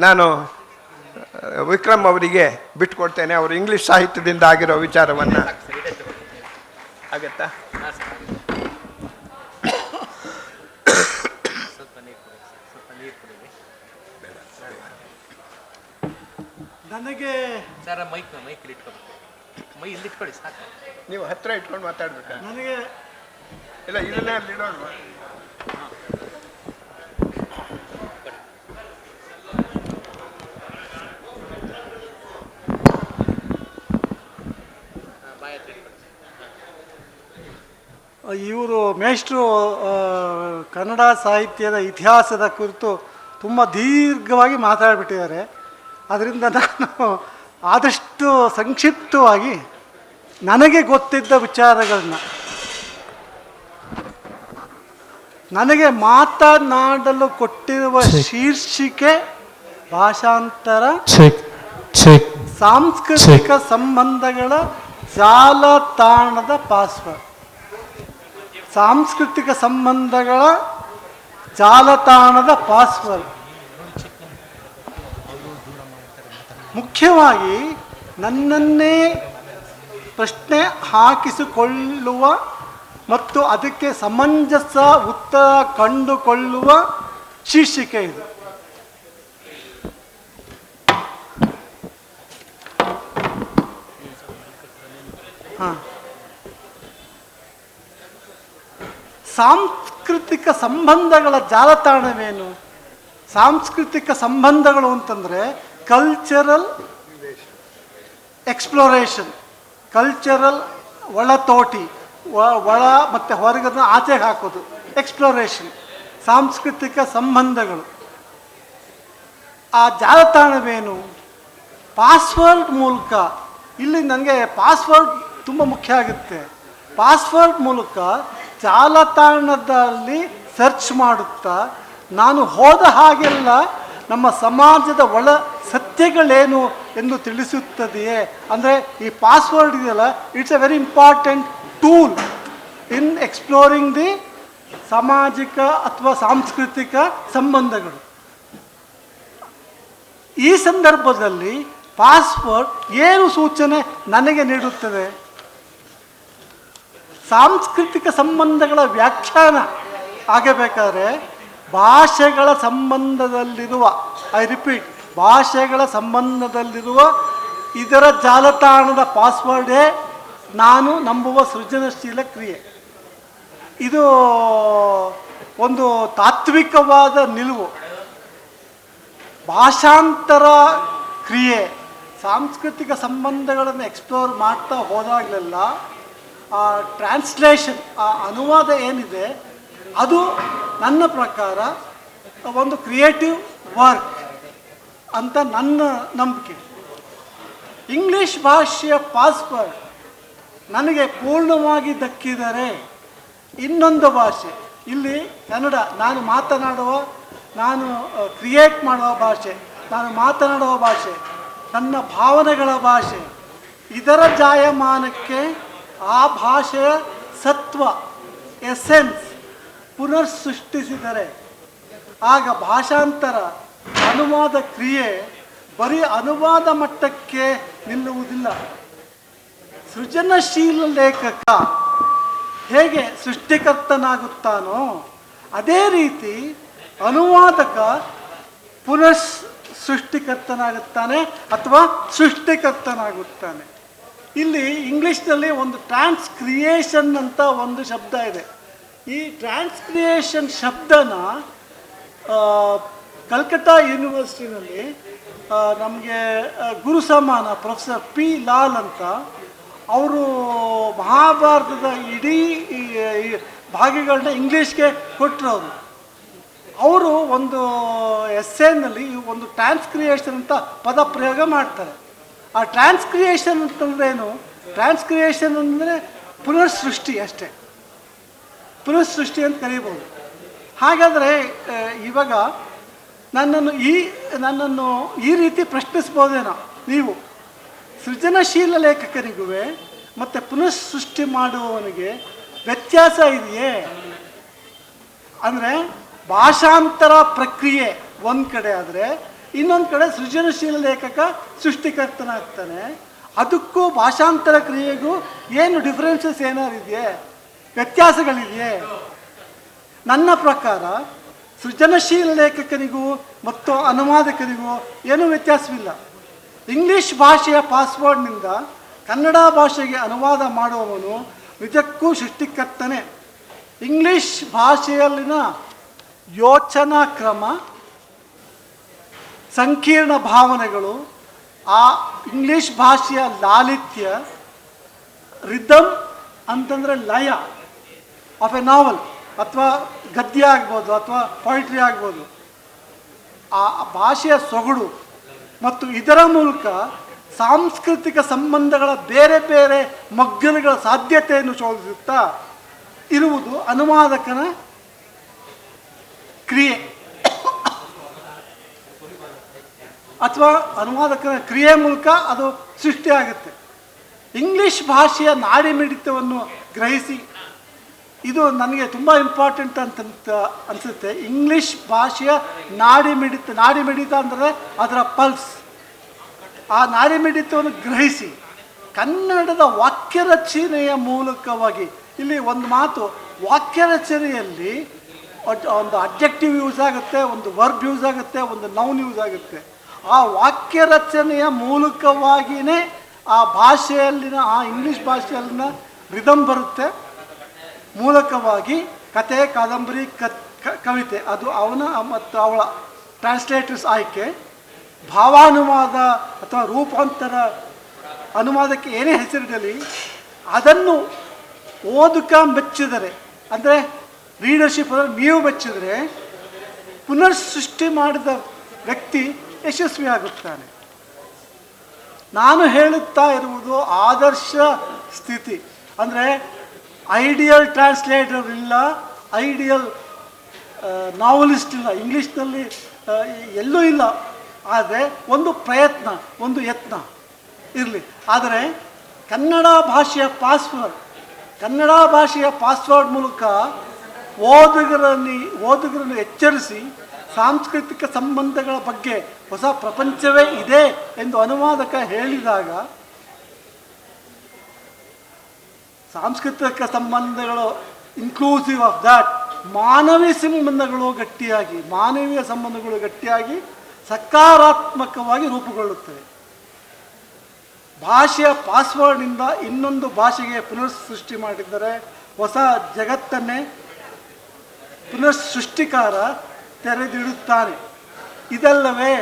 ನಾನು ವಿಕ್ರಮ್ ಅವರಿಗೆ ಬಿಟ್ಟುಕೊಡ್ತೇನೆ. ಅವರು ಇಂಗ್ಲೀಷ್ ಸಾಹಿತ್ಯದಿಂದ ಆಗಿರೋ ವಿಚಾರವನ್ನು. ಆಗತ್ತಾ? ನನಗೆ ಇಲ್ಲಿಟ್ಕೊಳ್ಳಿ ಸಾಕು. ನೀವು ಹತ್ರ ಇಟ್ಕೊಂಡು ಮಾತಾಡ್ಬೇಕು. ನನಗೆ ಇಲ್ಲ, ಇದನ್ನೇ ಅಲ್ಲಿ ಇಡೋಣ. ಇವರು ಮೇಷ್ಟ್ರು ಕನ್ನಡ ಸಾಹಿತ್ಯದ ಇತಿಹಾಸದ ಕುರಿತು ತುಂಬ ದೀರ್ಘವಾಗಿ ಮಾತಾಡಿಬಿಟ್ಟಿದ್ದಾರೆ. ಅದರಿಂದ ನಾನು ಆದಷ್ಟು ಸಂಕ್ಷಿಪ್ತವಾಗಿ ನನಗೆ ಗೊತ್ತಿದ್ದ ವಿಚಾರಗಳನ್ನ, ನನಗೆ ಮಾತನಾಡಲು ಕೊಟ್ಟಿರುವ ಶೀರ್ಷಿಕೆ ಭಾಷಾಂತರ ಸಾಂಸ್ಕೃತಿಕ ಸಂಬಂಧಗಳ ಜಾಲತಾಣದ ಪಾಸ್ವರ್ಡ್. ಸಾಂಸ್ಕೃತಿಕ ಸಂಬಂಧಗಳ ಜಾಲತಾಣದ ಪಾಸ್ವರ್ಡ್. ಮುಖ್ಯವಾಗಿ ನನ್ನನ್ನೇ ಪ್ರಶ್ನೆ ಹಾಕಿಸಿಕೊಳ್ಳುವ ಮತ್ತು ಅದಕ್ಕೆ ಸಮಂಜಸ ಉತ್ತರ ಕಂಡುಕೊಳ್ಳುವ ಶೀರ್ಷಿಕೆ ಇದು. ಸಾಂಸ್ಕೃತಿಕ ಸಂಬಂಧಗಳ ಜಾಲತಾಣವೇನು? ಸಾಂಸ್ಕೃತಿಕ ಸಂಬಂಧಗಳು ಅಂತಂದರೆ ಕಲ್ಚರಲ್ ಎಕ್ಸ್ಪ್ಲೋರೇಷನ್, ಕಲ್ಚರಲ್ ಒಳತೋಟಿ, ಒಳ ಮತ್ತು ಹೊರಗನ್ನು ಆಚೆಗೆ ಹಾಕೋದು ಎಕ್ಸ್ಪ್ಲೋರೇಷನ್, ಸಾಂಸ್ಕೃತಿಕ ಸಂಬಂಧಗಳು. ಆ ಜಾಲತಾಣವೇನು? ಪಾಸ್ವರ್ಡ್ ಮೂಲಕ. ಇಲ್ಲಿ ನನಗೆ ಪಾಸ್ವರ್ಡ್ ತುಂಬ ಮುಖ್ಯ ಆಗುತ್ತೆ. ಪಾಸ್ವರ್ಡ್ ಮೂಲಕ ಜಾಲತಾಣದಲ್ಲಿ ಸರ್ಚ್ ಮಾಡುತ್ತಾ ನಾನು ಹೋದ ಹಾಗೆಲ್ಲ ನಮ್ಮ ಸಮಾಜದ ಒಳ ಸತ್ಯಗಳೇನು ಎಂದು ತಿಳಿಸುತ್ತದೆಯೇ. ಅಂದರೆ ಈ ಪಾಸ್ವರ್ಡ್ ಇದೆಯಲ್ಲ, it's A very important tool in exploring the ಸಾಮಾಜಿಕ ಅಥವಾ ಸಾಂಸ್ಕೃತಿಕ ಸಂಬಂಧಗಳು. ಈ ಸಂದರ್ಭದಲ್ಲಿ ಪಾಸ್ವರ್ಡ್ ಏನು ಸೂಚನೆ ನನಗೆ ನೀಡುತ್ತದೆ? ಸಾಂಸ್ಕೃತಿಕ ಸಂಬಂಧಗಳ ವ್ಯಾಖ್ಯಾನ ಆಗಬೇಕಾದ್ರೆ ಭಾಷೆಗಳ ಸಂಬಂಧದಲ್ಲಿರುವ, ಐ ರಿಪೀಟ್, ಭಾಷೆಗಳ ಸಂಬಂಧದಲ್ಲಿರುವ ಇದರ ಜಾಲತಾಣದ ಪಾಸ್ವರ್ಡೇ ನಾನು ನಂಬುವ ಸೃಜನಶೀಲ ಕ್ರಿಯೆ. ಇದು ಒಂದು ತಾತ್ವಿಕವಾದ ನಿಲುವು. ಭಾಷಾಂತರ ಕ್ರಿಯೆ ಸಾಂಸ್ಕೃತಿಕ ಸಂಬಂಧಗಳನ್ನು ಎಕ್ಸ್ಪ್ಲೋರ್ ಮಾಡ್ತಾ ಹೋದಾಗಲೆಲ್ಲ ಆ ಟ್ರಾನ್ಸ್ಲೇಷನ್, ಆ ಅನುವಾದ ಏನಿದೆ ಅದು ನನ್ನ ಪ್ರಕಾರ ಒಂದು ಕ್ರಿಯೇಟಿವ್ ವರ್ಕ್ ಅಂತ ನನ್ನ ನಂಬಿಕೆ. ಇಂಗ್ಲೀಷ್ ಭಾಷೆಯ ಪಾಸ್ವರ್ಡ್ ನನಗೆ ಪೂರ್ಣವಾಗಿ ದಕ್ಕಿದರೆ ಇನ್ನೊಂದು ಭಾಷೆ, ಇಲ್ಲಿ ಕನ್ನಡ ನಾನು ಮಾತನಾಡುವ, ನಾನು ಕ್ರಿಯೇಟ್ ಮಾಡುವ ಭಾಷೆ, ನಾನು ಮಾತನಾಡುವ ಭಾಷೆ, ನನ್ನ ಭಾವನೆಗಳ ಭಾಷೆ, ಇದರ ಜಾಯಮಾನಕ್ಕೆ ಆ ಭಾಷೆಯ ಸತ್ವ, ಎಸೆನ್ಸ್ ಪುನರ್ ಸೃಷ್ಟಿಸಿದರೆ ಆಗ ಭಾಷಾಂತರ ಅನುವಾದ ಕ್ರಿಯೆ ಬರೀ ಅನುವಾದ ಮಟ್ಟಕ್ಕೆ ನಿಲ್ಲುವುದಿಲ್ಲ. ಸೃಜನಶೀಲ ಲೇಖಕ ಹೇಗೆ ಸೃಷ್ಟಿಕರ್ತನಾಗುತ್ತಾನೋ ಅದೇ ರೀತಿ ಅನುವಾದಕ ಪುನಃ ಸೃಷ್ಟಿಕರ್ತನಾಗುತ್ತಾನೆ ಅಥವಾ ಸೃಷ್ಟಿಕರ್ತನಾಗುತ್ತಾನೆ. ಇಲ್ಲಿ ಇಂಗ್ಲೀಷ್ನಲ್ಲಿ ಒಂದು ಟ್ರಾನ್ಸ್ಕ್ರಿಯೇಷನ್ ಅಂತ ಒಂದು ಶಬ್ದ ಇದೆ. ಈ ಟ್ರಾನ್ಸ್ಕ್ರಿಯೇಷನ್ ಶಬ್ದನ ಕಲ್ಕತ್ತಾ ಯೂನಿವರ್ಸಿಟಿನಲ್ಲಿ ನಮಗೆ ಗುರು ಸಮಾನ ಪ್ರೊಫೆಸರ್ ಪಿ ಲಾಲ್ ಅಂತ, ಅವರು ಮಹಾಭಾರತದ ಇಡೀ ಭಾಗಗಳನ್ನ ಇಂಗ್ಲೀಷ್ಗೆ ಕೊಟ್ಟರು. ಅವರು ಒಂದು ಎಸ್ಸೇನಲ್ಲಿ ಒಂದು ಟ್ರಾನ್ಸ್ಕ್ರಿಯೇಷನ್ ಅಂತ ಪದ ಪ್ರಯೋಗ ಮಾಡ್ತಾರೆ. ಆ ಟ್ರಾನ್ಸ್ಕ್ರಿಯೇಷನ್ ಅಂತಂದ್ರೆ ಏನು? ಟ್ರಾನ್ಸ್ಕ್ರಿಯೇಷನ್ ಅಂದರೆ ಪುನರ್ಸೃಷ್ಟಿ ಅಷ್ಟೇ, ಪುನಃಸೃಷ್ಟಿ ಅಂತ ಕರೀಬೋದು. ಹಾಗಾದರೆ ಇವಾಗ ನನ್ನನ್ನು ಈ ರೀತಿ ಪ್ರಶ್ನಿಸ್ಬೋದೇನೋ ನೀವು, ಸೃಜನಶೀಲ ಲೇಖಕನಿಗೂ ಮತ್ತು ಪುನಃ ಸೃಷ್ಟಿ ಮಾಡುವವನಿಗೆ ವ್ಯತ್ಯಾಸ ಇದೆಯೇ? ಅಂದರೆ ಭಾಷಾಂತರ ಪ್ರಕ್ರಿಯೆ ಒಂದು ಕಡೆ ಆದರೆ, ಇನ್ನೊಂದು ಕಡೆ ಸೃಜನಶೀಲ ಲೇಖಕ ಸೃಷ್ಟಿಕರ್ತನಾಗ್ತಾನೆ. ಅದಕ್ಕೂ ಭಾಷಾಂತರ ಕ್ರಿಯೆಗೂ ಏನು ಡಿಫ್ರೆನ್ಸಸ್ ಏನಾದ್ರು ಇದೆಯೇ? ವ್ಯತ್ಯಾಸಗಳಿದೆಯೇ? ನನ್ನ ಪ್ರಕಾರ ಸೃಜನಶೀಲ ಲೇಖಕನಿಗೂ ಮತ್ತು ಅನುವಾದಕನಿಗೂ ಏನೂ ವ್ಯತ್ಯಾಸವಿಲ್ಲ. ಇಂಗ್ಲೀಷ್ ಭಾಷೆಯ ಪಾಸ್ವರ್ಡ್ನಿಂದ ಕನ್ನಡ ಭಾಷೆಗೆ ಅನುವಾದ ಮಾಡುವವನು ನಿಜಕ್ಕೂ ಸೃಷ್ಟಿಕರ್ತನೆ. ಇಂಗ್ಲೀಷ್ ಭಾಷೆಯಲ್ಲಿನ ಯೋಚನಾ ಕ್ರಮ, ಸಂಕೀರ್ಣ ಭಾವನೆಗಳು, ಆ ಇಂಗ್ಲೀಷ್ ಭಾಷೆಯ ಲಾಲಿತ್ಯ, ರಿದಮ್ ಅಂತಂದರೆ ಲಯ ಆಫ್ ಎ ನಾವಲ್ ಅಥವಾ ಗದ್ಯ ಆಗ್ಬೋದು ಅಥವಾ ಪೊಯಿಟ್ರಿ ಆಗ್ಬೋದು, ಆ ಭಾಷೆಯ ಸೊಗಡು ಮತ್ತು ಇದರ ಮೂಲಕ ಸಾಂಸ್ಕೃತಿಕ ಸಂಬಂಧಗಳ ಬೇರೆ ಬೇರೆ ಮಗ್ಗಲುಗಳ ಸಾಧ್ಯತೆಯನ್ನು ಶೋಧಿಸುತ್ತಾ ಇರುವುದು ಅನುವಾದಕನ ಕ್ರಿಯೆ ಅಥವಾ ಅನುವಾದಕನ ಕ್ರಿಯೆ ಮೂಲಕ ಅದು ಸೃಷ್ಟಿಯಾಗುತ್ತೆ. ಇಂಗ್ಲೀಷ್ ಭಾಷೆಯ ನಾಡಿಮಿಡಿತವನ್ನು ಗ್ರಹಿಸಿ, ಇದು ನನಗೆ ತುಂಬ ಇಂಪಾರ್ಟೆಂಟ್ ಅಂತ ಅನಿಸುತ್ತೆ. ಇಂಗ್ಲೀಷ್ ಭಾಷೆಯ ನಾಡಿಮಿಡಿತ ಅಂದರೆ ಅದರ ಪಲ್ಸ್, ಆ ನಾಡಿಮಿಡಿತವನ್ನು ಗ್ರಹಿಸಿ ಕನ್ನಡದ ವಾಕ್ಯ ರಚನೆಯ ಮೂಲಕವಾಗಿ, ಇಲ್ಲಿ ಒಂದು ಮಾತು, ವಾಕ್ಯ ರಚನೆಯಲ್ಲಿ ಒಂದು ಅಬ್ಜೆಕ್ಟಿವ್ ಯೂಸ್ ಆಗುತ್ತೆ, ಒಂದು ವರ್ಬ್ ಯೂಸ್ ಆಗುತ್ತೆ, ಒಂದು ನೌನ್ ಯೂಸ್ ಆಗುತ್ತೆ. ಆ ವಾಕ್ಯ ರಚನೆಯ ಮೂಲಕವಾಗಿಯೇ ಆ ಭಾಷೆಯಲ್ಲಿನ, ಆ ಇಂಗ್ಲೀಷ್ ಭಾಷೆಯಲ್ಲಿನ ರಿದಮ್ ಬರುತ್ತೆ. ಮೂಲಕವಾಗಿ ಕತೆ, ಕಾದಂಬರಿ, ಕವಿತೆ, ಅದು ಅವನ ಮತ್ತು ಅವಳ ಟ್ರಾನ್ಸ್ಲೇಟರ್ಸ್ ಆಯ್ಕೆ. ಭಾವಾನುವಾದ ಅಥವಾ ರೂಪಾಂತರ ಅನುವಾದಕ್ಕೆ ಏನೇ ಹೆಸರಿಡಲಿ, ಅದನ್ನು ಓದುಕ ಮೆಚ್ಚಿದರೆ, ಅಂದರೆ ರೀಡರ್ಶಿಪ್ ಅಂದರೆ ನೀವು ಮೆಚ್ಚಿದರೆ ಪುನರ್ ಸೃಷ್ಟಿ ಮಾಡಿದ ವ್ಯಕ್ತಿ ಯಶಸ್ವಿಯಾಗುತ್ತಾನೆ. ನಾನು ಹೇಳುತ್ತಾ ಇರುವುದು ಆದರ್ಶ ಸ್ಥಿತಿ. ಅಂದರೆ ಐಡಿಯಲ್ ಟ್ರಾನ್ಸ್ಲೇಟರ್ ಇಲ್ಲ, ಐಡಿಯಲ್ ನಾವಲಿಸ್ಟ್ ಇಲ್ಲ, ಇಂಗ್ಲೀಷ್ನಲ್ಲಿ ಎಲ್ಲೂ ಇಲ್ಲ. ಆದರೆ ಒಂದು ಪ್ರಯತ್ನ, ಒಂದು ಯತ್ನ ಇರಲಿ. ಆದರೆ ಕನ್ನಡ ಭಾಷೆಯ ಪಾಸ್ವರ್ಡ್ ಮೂಲಕ ಓದುಗರನ್ನು ಎಚ್ಚರಿಸಿ ಸಾಂಸ್ಕೃತಿಕ ಸಂಬಂಧಗಳ ಬಗ್ಗೆ ಹೊಸ ಪ್ರಪಂಚವೇ ಇದೆ ಎಂದು ಅನುವಾದಕ ಹೇಳಿದಾಗ ಸಾಂಸ್ಕೃತಿಕ ಸಂಬಂಧಗಳು ಇನ್ಕ್ಲೂಸಿವ್ ಆಫ್ ದ್ಯಾಟ್ ಮಾನವೀಯ ಸಂಬಂಧಗಳು ಗಟ್ಟಿಯಾಗಿ ಸಕಾರಾತ್ಮಕವಾಗಿ ರೂಪುಗೊಳ್ಳುತ್ತವೆ. ಭಾಷೆಯ ಪಾಸ್ವರ್ಡ್ನಿಂದ ಇನ್ನೊಂದು ಭಾಷೆಗೆ ಪುನರ್ ಸೃಷ್ಟಿ ಮಾಡಿದರೆ ಹೊಸ ಜಗತ್ತನ್ನೇ ಪುನರ್ ಸೃಷ್ಟಿಕಾರ ತೆರೆದಿಡುತ್ತಾನೆ. ಇದೆಲ್ಲವೇ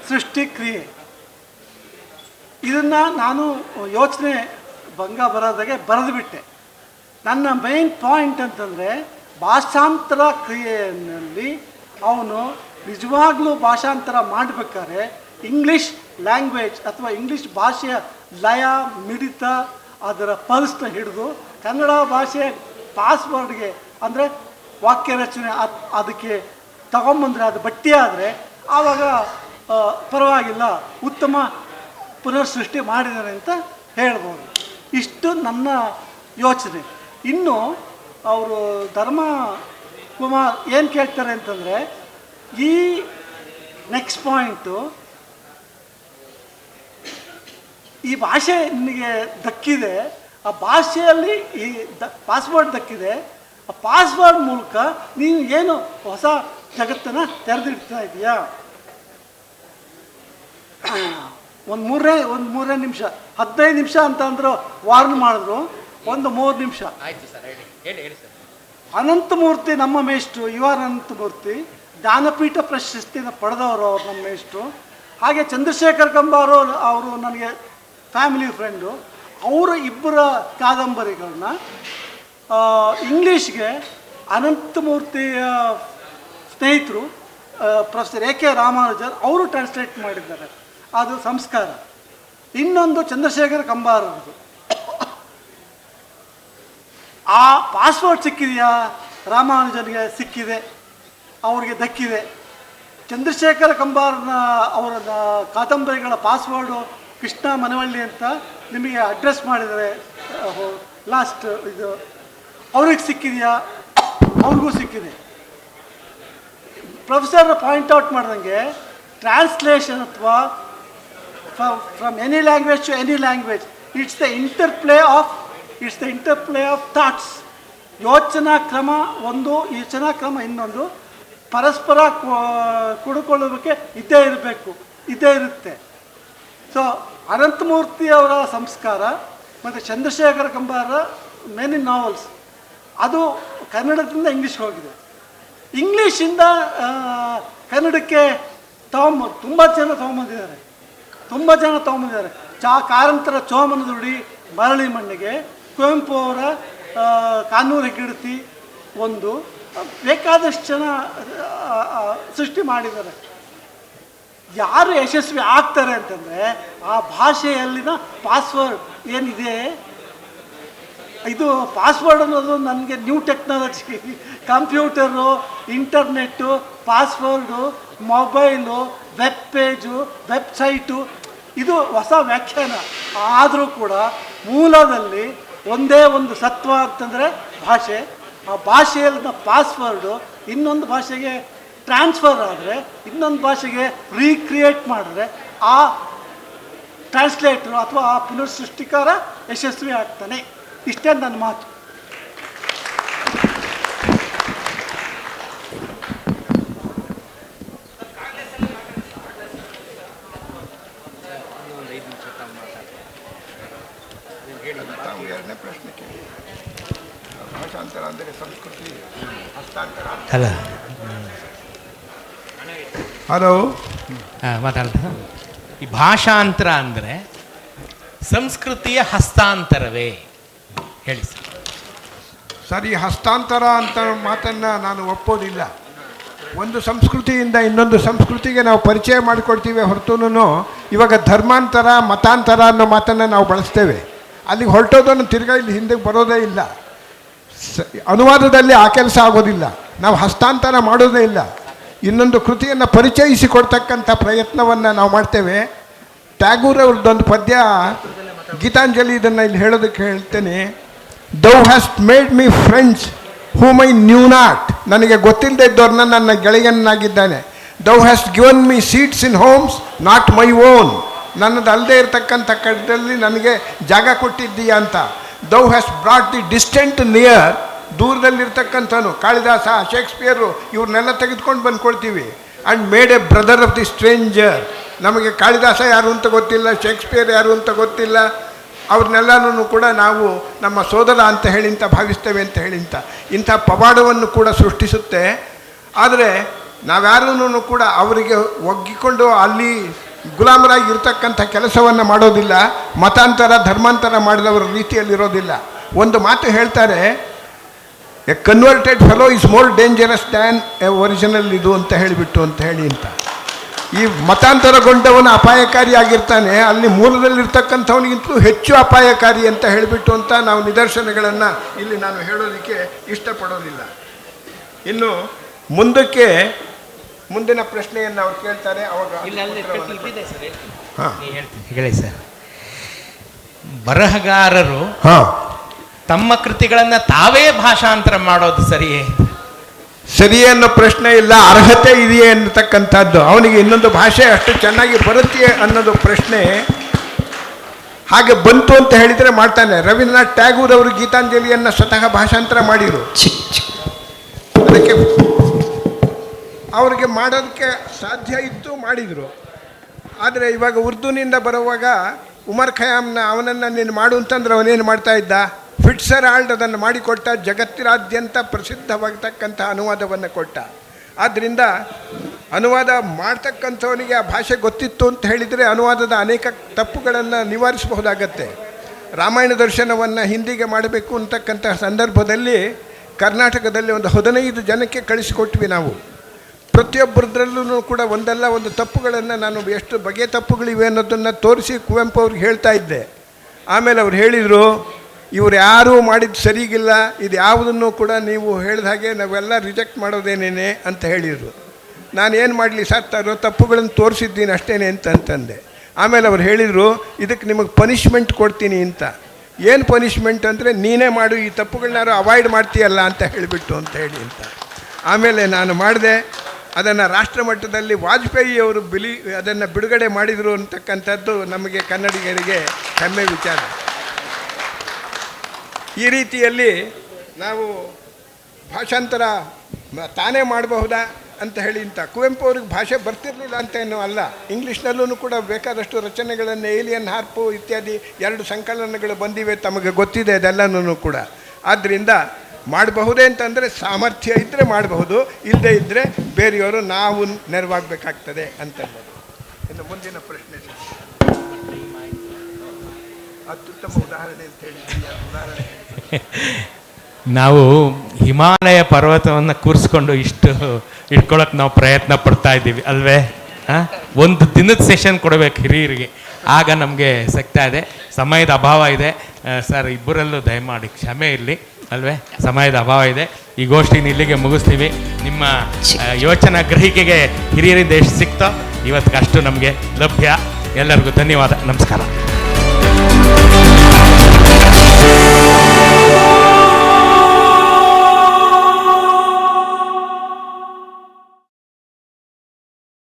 ಸೃಷ್ಟಿ ಕ್ರಿಯೆ. ಇದನ್ನು ನಾನು ಯೋಚನೆ ಭಂಗ ಬರೋದಾಗೆ ಬರೆದು ಬಿಟ್ಟೆ. ನನ್ನ ಮೈನ್ ಪಾಯಿಂಟ್ ಅಂತಂದರೆ ಭಾಷಾಂತರ ಕ್ರಿಯೆಯಲ್ಲಿ ಅವನು ನಿಜವಾಗ್ಲೂ ಭಾಷಾಂತರ ಮಾಡಬೇಕಾದ್ರೆ ಇಂಗ್ಲೀಷ್ ಲ್ಯಾಂಗ್ವೇಜ್ ಅಥವಾ ಇಂಗ್ಲೀಷ್ ಭಾಷೆಯ ಲಯ ಮಿಡಿತ ಅದರ ಪಲ್ಸ್ನ ಹಿಡಿದು ಕನ್ನಡ ಭಾಷೆ ಪಾಸ್ವರ್ಡ್ಗೆ ಅಂದರೆ ವಾಕ್ಯ ರಚನೆ ಅದಕ್ಕೆ ತಗೊಂಬಂದರೆ ಅದು ಬಟ್ಟಿ ಆದರೆ ಆವಾಗ ಪರವಾಗಿಲ್ಲ, ಉತ್ತಮ ಪುನರ್ಸೃಷ್ಟಿ ಮಾಡಿದ್ದಾರೆ ಅಂತ ಹೇಳ್ಬೋದು. ಇಷ್ಟು ನನ್ನ ಯೋಚನೆ. ಇನ್ನು ಅವರು ಧರ್ಮ ಕುಮಾರ್ ಏನು ಕೇಳ್ತಾರೆ ಅಂತಂದರೆ, ಈ ನೆಕ್ಸ್ಟ್ ಪಾಯಿಂಟು, ಈ ಭಾಷೆ ನಿನಗೆ ದಕ್ಕಿದೆ, ಆ ಭಾಷೆಯಲ್ಲಿ ಈ ಪಾಸ್ವರ್ಡ್ ದಕ್ಕಿದೆ, ಆ ಪಾಸ್ವರ್ಡ್ ಮೂಲಕ ನೀನು ಏನು ಹೊಸ ಜಗತ್ತನ್ನು ತೆರೆದಿಡ್ತಾ ಇದೆಯಾ? ಒಂದು ಮೂರೇ ನಿಮಿಷ, 15 ನಿಮಿಷ ಅಂತ ಅಂದರು, ವಾರ್ನ್ ಮಾಡಿದ್ರು. ಒಂದು 3 ನಿಮಿಷ. ಆಯ್ತು ಸರ್, ಹೇಳಿ ಸರ್. ಅನಂತಮೂರ್ತಿ ನಮ್ಮ ಮೇಷ್ಟ್ರು, ಅನಂತಮೂರ್ತಿ ಜ್ಞಾನಪೀಠ ಪ್ರಶಸ್ತಿನ ಪಡೆದವರು ಅವರು ನಮ್ಮ ಮೇಷ್ಟ್ರು. ಹಾಗೆ ಚಂದ್ರಶೇಖರ್ ಕಂಬಾರು ಅವರು ನನಗೆ ಫ್ಯಾಮಿಲಿ ಫ್ರೆಂಡು. ಅವರ ಇಬ್ಬರ ಕಾದಂಬರಿಗಳನ್ನ ಇಂಗ್ಲೀಷ್ಗೆ ಅನಂತಮೂರ್ತಿಯ ಸ್ನೇಹಿತರು ಪ್ರೊಫೆಸರ್ AK ರಾಮಾನುಜರ್ ಅವರು ಟ್ರಾನ್ಸ್ಲೇಟ್ ಮಾಡಿದ್ದಾರೆ. ಅದು ಸಂಸ್ಕಾರ. ಇನ್ನೊಂದು ಚಂದ್ರಶೇಖರ್ ಕಂಬಾರದು. ಆ ಪಾಸ್ವರ್ಡ್ ಸಿಕ್ಕಿದೆಯಾ? ರಾಮಾನುಜನ್ಗೆ ಸಿಕ್ಕಿದೆ, ಅವರಿಗೆ ದಕ್ಕಿದೆ. ಚಂದ್ರಶೇಖರ ಕಂಬಾರನ ಅವರ ಕಾದಂಬರಿಗಳ ಪಾಸ್ವರ್ಡು ಕೃಷ್ಣ ಮನವಳ್ಳಿ ಅಂತ ನಿಮಗೆ ಅಡ್ರೆಸ್ ಮಾಡಿದ್ದಾರೆ ಲಾಸ್ಟ್. ಇದು ಅವ್ರಿಗೆ ಸಿಕ್ಕಿದೆಯಾ? ಅವ್ರಿಗೂ ಸಿಕ್ಕಿದೆ. ಪ್ರೊಫೆಸರ್ ಪಾಯಿಂಟ್ ಔಟ್ ಮಾಡ್ದಂಗೆ ಟ್ರಾನ್ಸ್ಲೇಷನ್ ಅಥವಾ from any language to any language, it's the interplay of thoughts. ಯೋಚನಾ ಕ್ರಮ ಒಂದು, ಯೋಚನಾ ಕ್ರಮ ಇನ್ನೊಂದು, ಪರಸ್ಪರ ಕೂಡಿಕೊಳ್ಳೋದಕ್ಕೆ ಇದ್ದೇ ಇರುತ್ತೆ. ಸೊ ಅನಂತಮೂರ್ತಿಯವರ ಸಂಸ್ಕಾರ ಮತ್ತು ಚಂದ್ರಶೇಖರ ಕಂಬಾರ ಮೆನಿ ನಾವೆಲ್ಸ್ ಅದು ಕನ್ನಡದಿಂದ ಇಂಗ್ಲೀಷ್ಗೆ ಹೋಗಿದೆ. ಇಂಗ್ಲೀಷಿಂದ ಕನ್ನಡಕ್ಕೆ ತುಂಬ ಜನ ತೊಗೊಂಬಂದಿದ್ದಾರೆ. ಕಾರಂತರ ಚೋಮನದುಡಿ ಮರಳಿ ಮಣ್ಣಿಗೆ, ಕುವೆಂಪು ಅವರ ಕಾನೂರು ಹೆಗ್ಗಡತಿ ಒಂದು, ಬೇಕಾದಷ್ಟು ಜನ ಸೃಷ್ಟಿ ಮಾಡಿದ್ದಾರೆ. ಯಾರು ಯಶಸ್ವಿ ಆಗ್ತಾರೆ ಅಂತಂದರೆ ಆ ಭಾಷೆಯಲ್ಲಿನ ಪಾಸ್ವರ್ಡ್ ಏನಿದೆ, ಇದು ಪಾಸ್ವರ್ಡ್ ಅನ್ನೋದು ನನಗೆ new technology, computer, internet, password, mobile, web page, website, ಇದು ಹೊಸ ವ್ಯಾಖ್ಯಾನ. ಆದರೂ ಕೂಡ ಮೂಲದಲ್ಲಿ ಒಂದೇ ಒಂದು ಸತ್ವ ಅಂತಂದರೆ ಭಾಷೆ. ಆ ಭಾಷೆಯಲ್ಲಿನ ಪಾಸ್ವರ್ಡು ಇನ್ನೊಂದು ಭಾಷೆಗೆ ಟ್ರಾನ್ಸ್ಫರ್ ಆದರೆ, ಇನ್ನೊಂದು ಭಾಷೆಗೆ ರೀಕ್ರಿಯೇಟ್ ಮಾಡಿದ್ರೆ ಆ ಟ್ರಾನ್ಸ್ಲೇಟ್ರು ಅಥವಾ ಆ ಪುನರ್ಸೃಷ್ಟಿಕಾರ ಯಶಸ್ವಿ ಆಗ್ತಾನೆ. ಇಷ್ಟೇ ನನ್ನ ಮಾತು. ಎರಡನೇ ಪ್ರಶ್ನೆ ಕೇಳಿ. ಭಾಷಾಂತರ ಅಂದರೆ ಸಂಸ್ಕೃತಿ ಹಸ್ತಾಂತರ. ಹಲೋ, ಮಾತಾಡ್ತಾ. ಈ ಭಾಷಾಂತರ ಅಂದರೆ ಸಂಸ್ಕೃತಿಯ ಹಸ್ತಾಂತರವೇ? ಹೇಳಿ ಸರ್. ಈ ಹಸ್ತಾಂತರ ಅಂತ ಮಾತನ್ನು ನಾನು ಒಪ್ಪೋದಿಲ್ಲ. ಒಂದು ಸಂಸ್ಕೃತಿಯಿಂದ ಇನ್ನೊಂದು ಸಂಸ್ಕೃತಿಗೆ ನಾವು ಪರಿಚಯ ಮಾಡಿಕೊಡ್ತೀವಿ ಹೊರತುನು ಇವಾಗ ಧರ್ಮಾಂತರ, ಮತಾಂತರ ಅನ್ನೋ ಮಾತನ್ನು ನಾವು ಬಳಸ್ತೇವೆ. ಅಲ್ಲಿಗೆ ಹೊರಟೋದನ್ನು ತಿರ್ಗಾ ಇಲ್ಲಿ ಹಿಂದಕ್ಕೆ ಬರೋದೇ ಇಲ್ಲ. ಅನುವಾದದಲ್ಲಿ ಆ ಕೆಲಸ ಆಗೋದಿಲ್ಲ. ನಾವು ಹಸ್ತಾಂತರ ಮಾಡೋದೇ ಇಲ್ಲ. ಇನ್ನೊಂದು ಕೃತಿಯನ್ನು ಪರಿಚಯಿಸಿಕೊಡ್ತಕ್ಕಂಥ ಪ್ರಯತ್ನವನ್ನು ನಾವು ಮಾಡ್ತೇವೆ. ಟ್ಯಾಗೂರ್ ಅವ್ರದ್ದೊಂದು ಪದ್ಯ ಗೀತಾಂಜಲಿ, ಇದನ್ನು ಇಲ್ಲಿ ಹೇಳೋದಕ್ಕೆ ಹೇಳ್ತೇನೆ. Thou hast made me friends whom I knew not. ನನಗೆ ಗೊತ್ತಿಲ್ಲದೆ ಇದ್ದವ್ರನ್ನ ನನ್ನ ಗೆಳೆಯನಾಗಿದ್ದಾನೆ. Thou hast given me seats in homes not my own, ನನ್ನದು ಅಲ್ಲದೆ ಇರತಕ್ಕಂಥ ಕಡೆಯಲ್ಲಿ ನನಗೆ ಜಾಗ ಕೊಟ್ಟಿದ್ದೀಯಾ ಅಂತ. Thou hast brought the distant near, ದೂರದಲ್ಲಿರ್ತಕ್ಕಂಥವನು ಕಾಳಿದಾಸ, ಶೇಕ್ಸ್ಪಿಯರು ಇವ್ರನ್ನೆಲ್ಲ ತೆಗೆದುಕೊಂಡು ಬಂದ್ಕೊಳ್ತೀವಿ. And made a brother of the stranger. ನಮಗೆ ಕಾಳಿದಾಸ ಯಾರು ಅಂತ ಗೊತ್ತಿಲ್ಲ, ಶೇಕ್ಸ್ಪಿಯರ್ ಯಾರು ಅಂತ ಗೊತ್ತಿಲ್ಲ, ಅವ್ರನ್ನೆಲ್ಲನೂ ಕೂಡ ನಾವು ನಮ್ಮ ಸೋದರ ಅಂತ ಹೇಳಿ ಅಂತ ಭಾವಿಸ್ತೇವೆ ಅಂತ ಹೇಳಿ ಇಂಥ ಪವಾಡವನ್ನು ಕೂಡ ಸೃಷ್ಟಿಸುತ್ತೆ. ಆದರೆ ನಾವ್ಯಾರೂ ಕೂಡ ಅವರಿಗೆ ಒಗ್ಗಿಕೊಂಡು ಅಲ್ಲಿ ಗುಲಾಮರಾಗಿ ಇರ್ತಕ್ಕಂಥ ಕೆಲಸವನ್ನು ಮಾಡೋದಿಲ್ಲ. ಮತಾಂತರ ಧರ್ಮಾಂತರ ಮಾಡಿದವರ ರೀತಿಯಲ್ಲಿರೋದಿಲ್ಲ. ಒಂದು ಮಾತು ಹೇಳ್ತಾರೆ, A converted fellow is more dangerous than A original ಇದು ಅಂತ ಹೇಳಿಬಿಟ್ಟು ಅಂತ ಹೇಳಿ ಅಂತ. ಈ ಮತಾಂತರಗೊಂಡವನು ಅಪಾಯಕಾರಿಯಾಗಿರ್ತಾನೆ, ಅಲ್ಲಿ ಮೂಲದಲ್ಲಿರ್ತಕ್ಕಂಥವನಿಗಿಂತಲೂ ಹೆಚ್ಚು ಅಪಾಯಕಾರಿ ಅಂತ ಹೇಳಿಬಿಟ್ಟು ಅಂತ ನಾವು ನಿದರ್ಶನಗಳನ್ನು ಇಲ್ಲಿ ನಾನು ಹೇಳೋದಕ್ಕೆ ಇಷ್ಟಪಡೋದಿಲ್ಲ. ಇನ್ನು ಮುಂದಕ್ಕೆ ಮುಂದಿನ ಪ್ರಶ್ನೆಯನ್ನು ಅವ್ರು ಕೇಳ್ತಾರೆ, ಅವಾಗ ಹೇಳಿ ಸರ್. ಬರಹಗಾರರು ತಮ್ಮ ಕೃತಿಗಳನ್ನು ತಾವೇ ಭಾಷಾಂತರ ಮಾಡೋದು ಸರಿಯೇ? ಸರಿಯೇ ಅನ್ನೋ ಪ್ರಶ್ನೆ ಇಲ್ಲ, ಅರ್ಹತೆ ಇದೆಯೇ ಅನ್ನತಕ್ಕಂಥದ್ದು. ಅವನಿಗೆ ಇನ್ನೊಂದು ಭಾಷೆ ಅಷ್ಟು ಚೆನ್ನಾಗಿ ಬರುತ್ತೆ ಅನ್ನೋದು ಪ್ರಶ್ನೆ. ಹಾಗೆ ಬಂತು ಅಂತ ಹೇಳಿದರೆ ಮಾಡ್ತಾನೆ. ರವೀಂದ್ರನಾಥ್ ಟ್ಯಾಗೂರ್ ಅವರು ಗೀತಾಂಜಲಿಯನ್ನು ಸ್ವತಃ ಭಾಷಾಂತರ ಮಾಡಿರು. ಅದಕ್ಕೆ ಅವ್ರಿಗೆ ಮಾಡೋದಕ್ಕೆ ಸಾಧ್ಯ ಇತ್ತು, ಮಾಡಿದರು. ಆದರೆ ಇವಾಗ ಉರ್ದುನಿಂದ ಬರುವಾಗ ಉಮರ್ ಖಯಾಮ್ನ ಅವನನ್ನು ನೀನು ಮಾಡು ಅಂತಂದ್ರೆ ಅವನೇನು ಮಾಡ್ತಾ ಇದ್ದ? ಫಿಟ್ಸರ್ ಆಲ್ಡ್ ಅದನ್ನು ಮಾಡಿಕೊಟ್ಟ, ಜಗತ್ತಿನಾದ್ಯಂತ ಪ್ರಸಿದ್ಧವಾಗತಕ್ಕಂಥ ಅನುವಾದವನ್ನು ಕೊಟ್ಟ. ಆದ್ದರಿಂದ ಅನುವಾದ ಮಾಡ್ತಕ್ಕಂಥವನಿಗೆ ಆ ಭಾಷೆ ಗೊತ್ತಿತ್ತು ಅಂತ ಹೇಳಿದರೆ ಅನುವಾದದ ಅನೇಕ ತಪ್ಪುಗಳನ್ನು ನಿವಾರಿಸಬಹುದಾಗತ್ತೆ. ರಾಮಾಯಣ ದರ್ಶನವನ್ನು ಹಿಂದಿಗೆ ಮಾಡಬೇಕು ಅಂತಕ್ಕಂಥ ಸಂದರ್ಭದಲ್ಲಿ ಕರ್ನಾಟಕದಲ್ಲಿ ಒಂದು 15 ಜನಕ್ಕೆ ಕಳಿಸಿಕೊಟ್ವಿ ನಾವು. ಪ್ರತಿಯೊಬ್ಬರದ್ರಲ್ಲೂ ಕೂಡ ಒಂದಲ್ಲ ಒಂದು ತಪ್ಪುಗಳನ್ನು ನಾನು ಎಷ್ಟು ಬಗೆಯ ತಪ್ಪುಗಳಿವೆ ಅನ್ನೋದನ್ನು ತೋರಿಸಿ ಕುವೆಂಪು ಅವ್ರಿಗೆ ಹೇಳ್ತಾ ಇದ್ದೆ. ಆಮೇಲೆ ಅವ್ರು ಹೇಳಿದರು, ಇವ್ರು ಯಾರೂ ಮಾಡಿದ್ದು ಸರಿಗಿಲ್ಲ, ಇದು ಯಾವುದನ್ನು ಕೂಡ ನೀವು ಹೇಳಿದ ಹಾಗೆ ನಾವೆಲ್ಲ ರಿಜೆಕ್ಟ್ ಮಾಡೋದೇನೇನೆ ಅಂತ ಹೇಳಿದರು. ನಾನು ಏನು ಮಾಡಲಿ ಸರ್, ತಪ್ಪುಗಳನ್ನು ತೋರಿಸಿದ್ದೀನಿ ಅಷ್ಟೇನೆ ಅಂತಂದೆ. ಆಮೇಲೆ ಅವ್ರು ಹೇಳಿದರು, ಇದಕ್ಕೆ ನಿಮಗೆ ಪನಿಷ್ಮೆಂಟ್ ಕೊಡ್ತೀನಿ ಅಂತ. ಏನು ಪನಿಷ್ಮೆಂಟ್ ಅಂದರೆ, ನೀನೇ ಮಾಡು, ಈ ತಪ್ಪುಗಳನ್ನಾರು ಅವಾಯ್ಡ್ ಮಾಡ್ತೀಯಲ್ಲ ಅಂತ ಹೇಳಿಬಿಟ್ಟು ಅಂತ ಹೇಳಿ ಅಂತ. ಆಮೇಲೆ ನಾನು ಮಾಡಿದೆ. ಅದನ್ನು ರಾಷ್ಟ್ರ ಮಟ್ಟದಲ್ಲಿ ವಾಜಪೇಯಿಯವರು ಅದನ್ನು ಬಿಡುಗಡೆ ಮಾಡಿದರು ಅಂತಕ್ಕಂಥದ್ದು ನಮಗೆ ಕನ್ನಡಿಗರಿಗೆ ಹೆಮ್ಮೆ ವಿಚಾರ. ಈ ರೀತಿಯಲ್ಲಿ ನಾವು ಭಾಷಾಂತರ ತಾನೇ ಮಾಡಬಹುದಾ ಅಂತ ಹೇಳಿ ಅಂತ. ಕುವೆಂಪು ಅವ್ರಿಗೆ ಭಾಷೆ ಬರ್ತಿರಲಿಲ್ಲ ಅಂತೇನೂ ಅಲ್ಲ. ಇಂಗ್ಲೀಷ್ನಲ್ಲೂ ಕೂಡ ಬೇಕಾದಷ್ಟು ರಚನೆಗಳನ್ನು, ಏಲಿಯನ್ ಹಾರ್ಪು ಇತ್ಯಾದಿ 2 ಸಂಕಲನಗಳು ಬಂದಿವೆ, ತಮಗೆ ಗೊತ್ತಿದೆ ಅದೆಲ್ಲನೂ ಕೂಡ. ಆದ್ದರಿಂದ ಮಾಡಬಹುದೇ ಅಂತಂದರೆ ಸಾಮರ್ಥ್ಯ ಇದ್ದರೆ ಮಾಡಬಹುದು, ಇಲ್ಲದೇ ಇದ್ದರೆ ಬೇರೆಯವರು ನಾವು ನೆರವಾಗಬೇಕಾಗ್ತದೆ ಅಂತಂದರೆ. ಇನ್ನು ಮುಂದಿನ ಪ್ರಶ್ನೆ ಅತ್ಯುತ್ತಮ ಉದಾಹರಣೆ ಅಂತ ಹೇಳಿದ್ದೀವಿ. ಉದಾಹರಣೆ ನಾವು ಹಿಮಾಲಯ ಪರ್ವತವನ್ನು ಕೂರಿಸ್ಕೊಂಡು ಇಷ್ಟು ಇಟ್ಕೊಳ್ಳೋಕೆ ನಾವು ಪ್ರಯತ್ನ ಪಡ್ತಾ ಇದ್ದೀವಿ ಅಲ್ವೇ? ಒಂದು ದಿನದ ಸೆಷನ್ ಕೊಡಬೇಕು ಹಿರಿಯರಿಗೆ, ಆಗ ನಮಗೆ ಸಿಗ್ತಾ ಇದೆ. ಸಮಯದ ಅಭಾವ ಇದೆ ಸರ್, ಇಬ್ಬರಲ್ಲೂ ದಯಮಾಡಿ ಕ್ಷಮೆ ಇರಲಿ ಅಲ್ವೇ? ಸಮಯದ ಅಭಾವ ಇದೆ. ಈ ಗೋಷ್ಠಿನ ಇಲ್ಲಿಗೆ ಮುಗಿಸ್ತೀವಿ. ನಿಮ್ಮ ಯೋಚನಾ ಗ್ರಹಿಕೆಗೆ ಹಿರಿಯರಿಂದ ಎಷ್ಟು ಸಿಕ್ತೋ ಇವತ್ತಿಗೆ ಅಷ್ಟು ನಮಗೆ ಲಭ್ಯ. ಎಲ್ಲರಿಗೂ ಧನ್ಯವಾದ, ನಮಸ್ಕಾರ.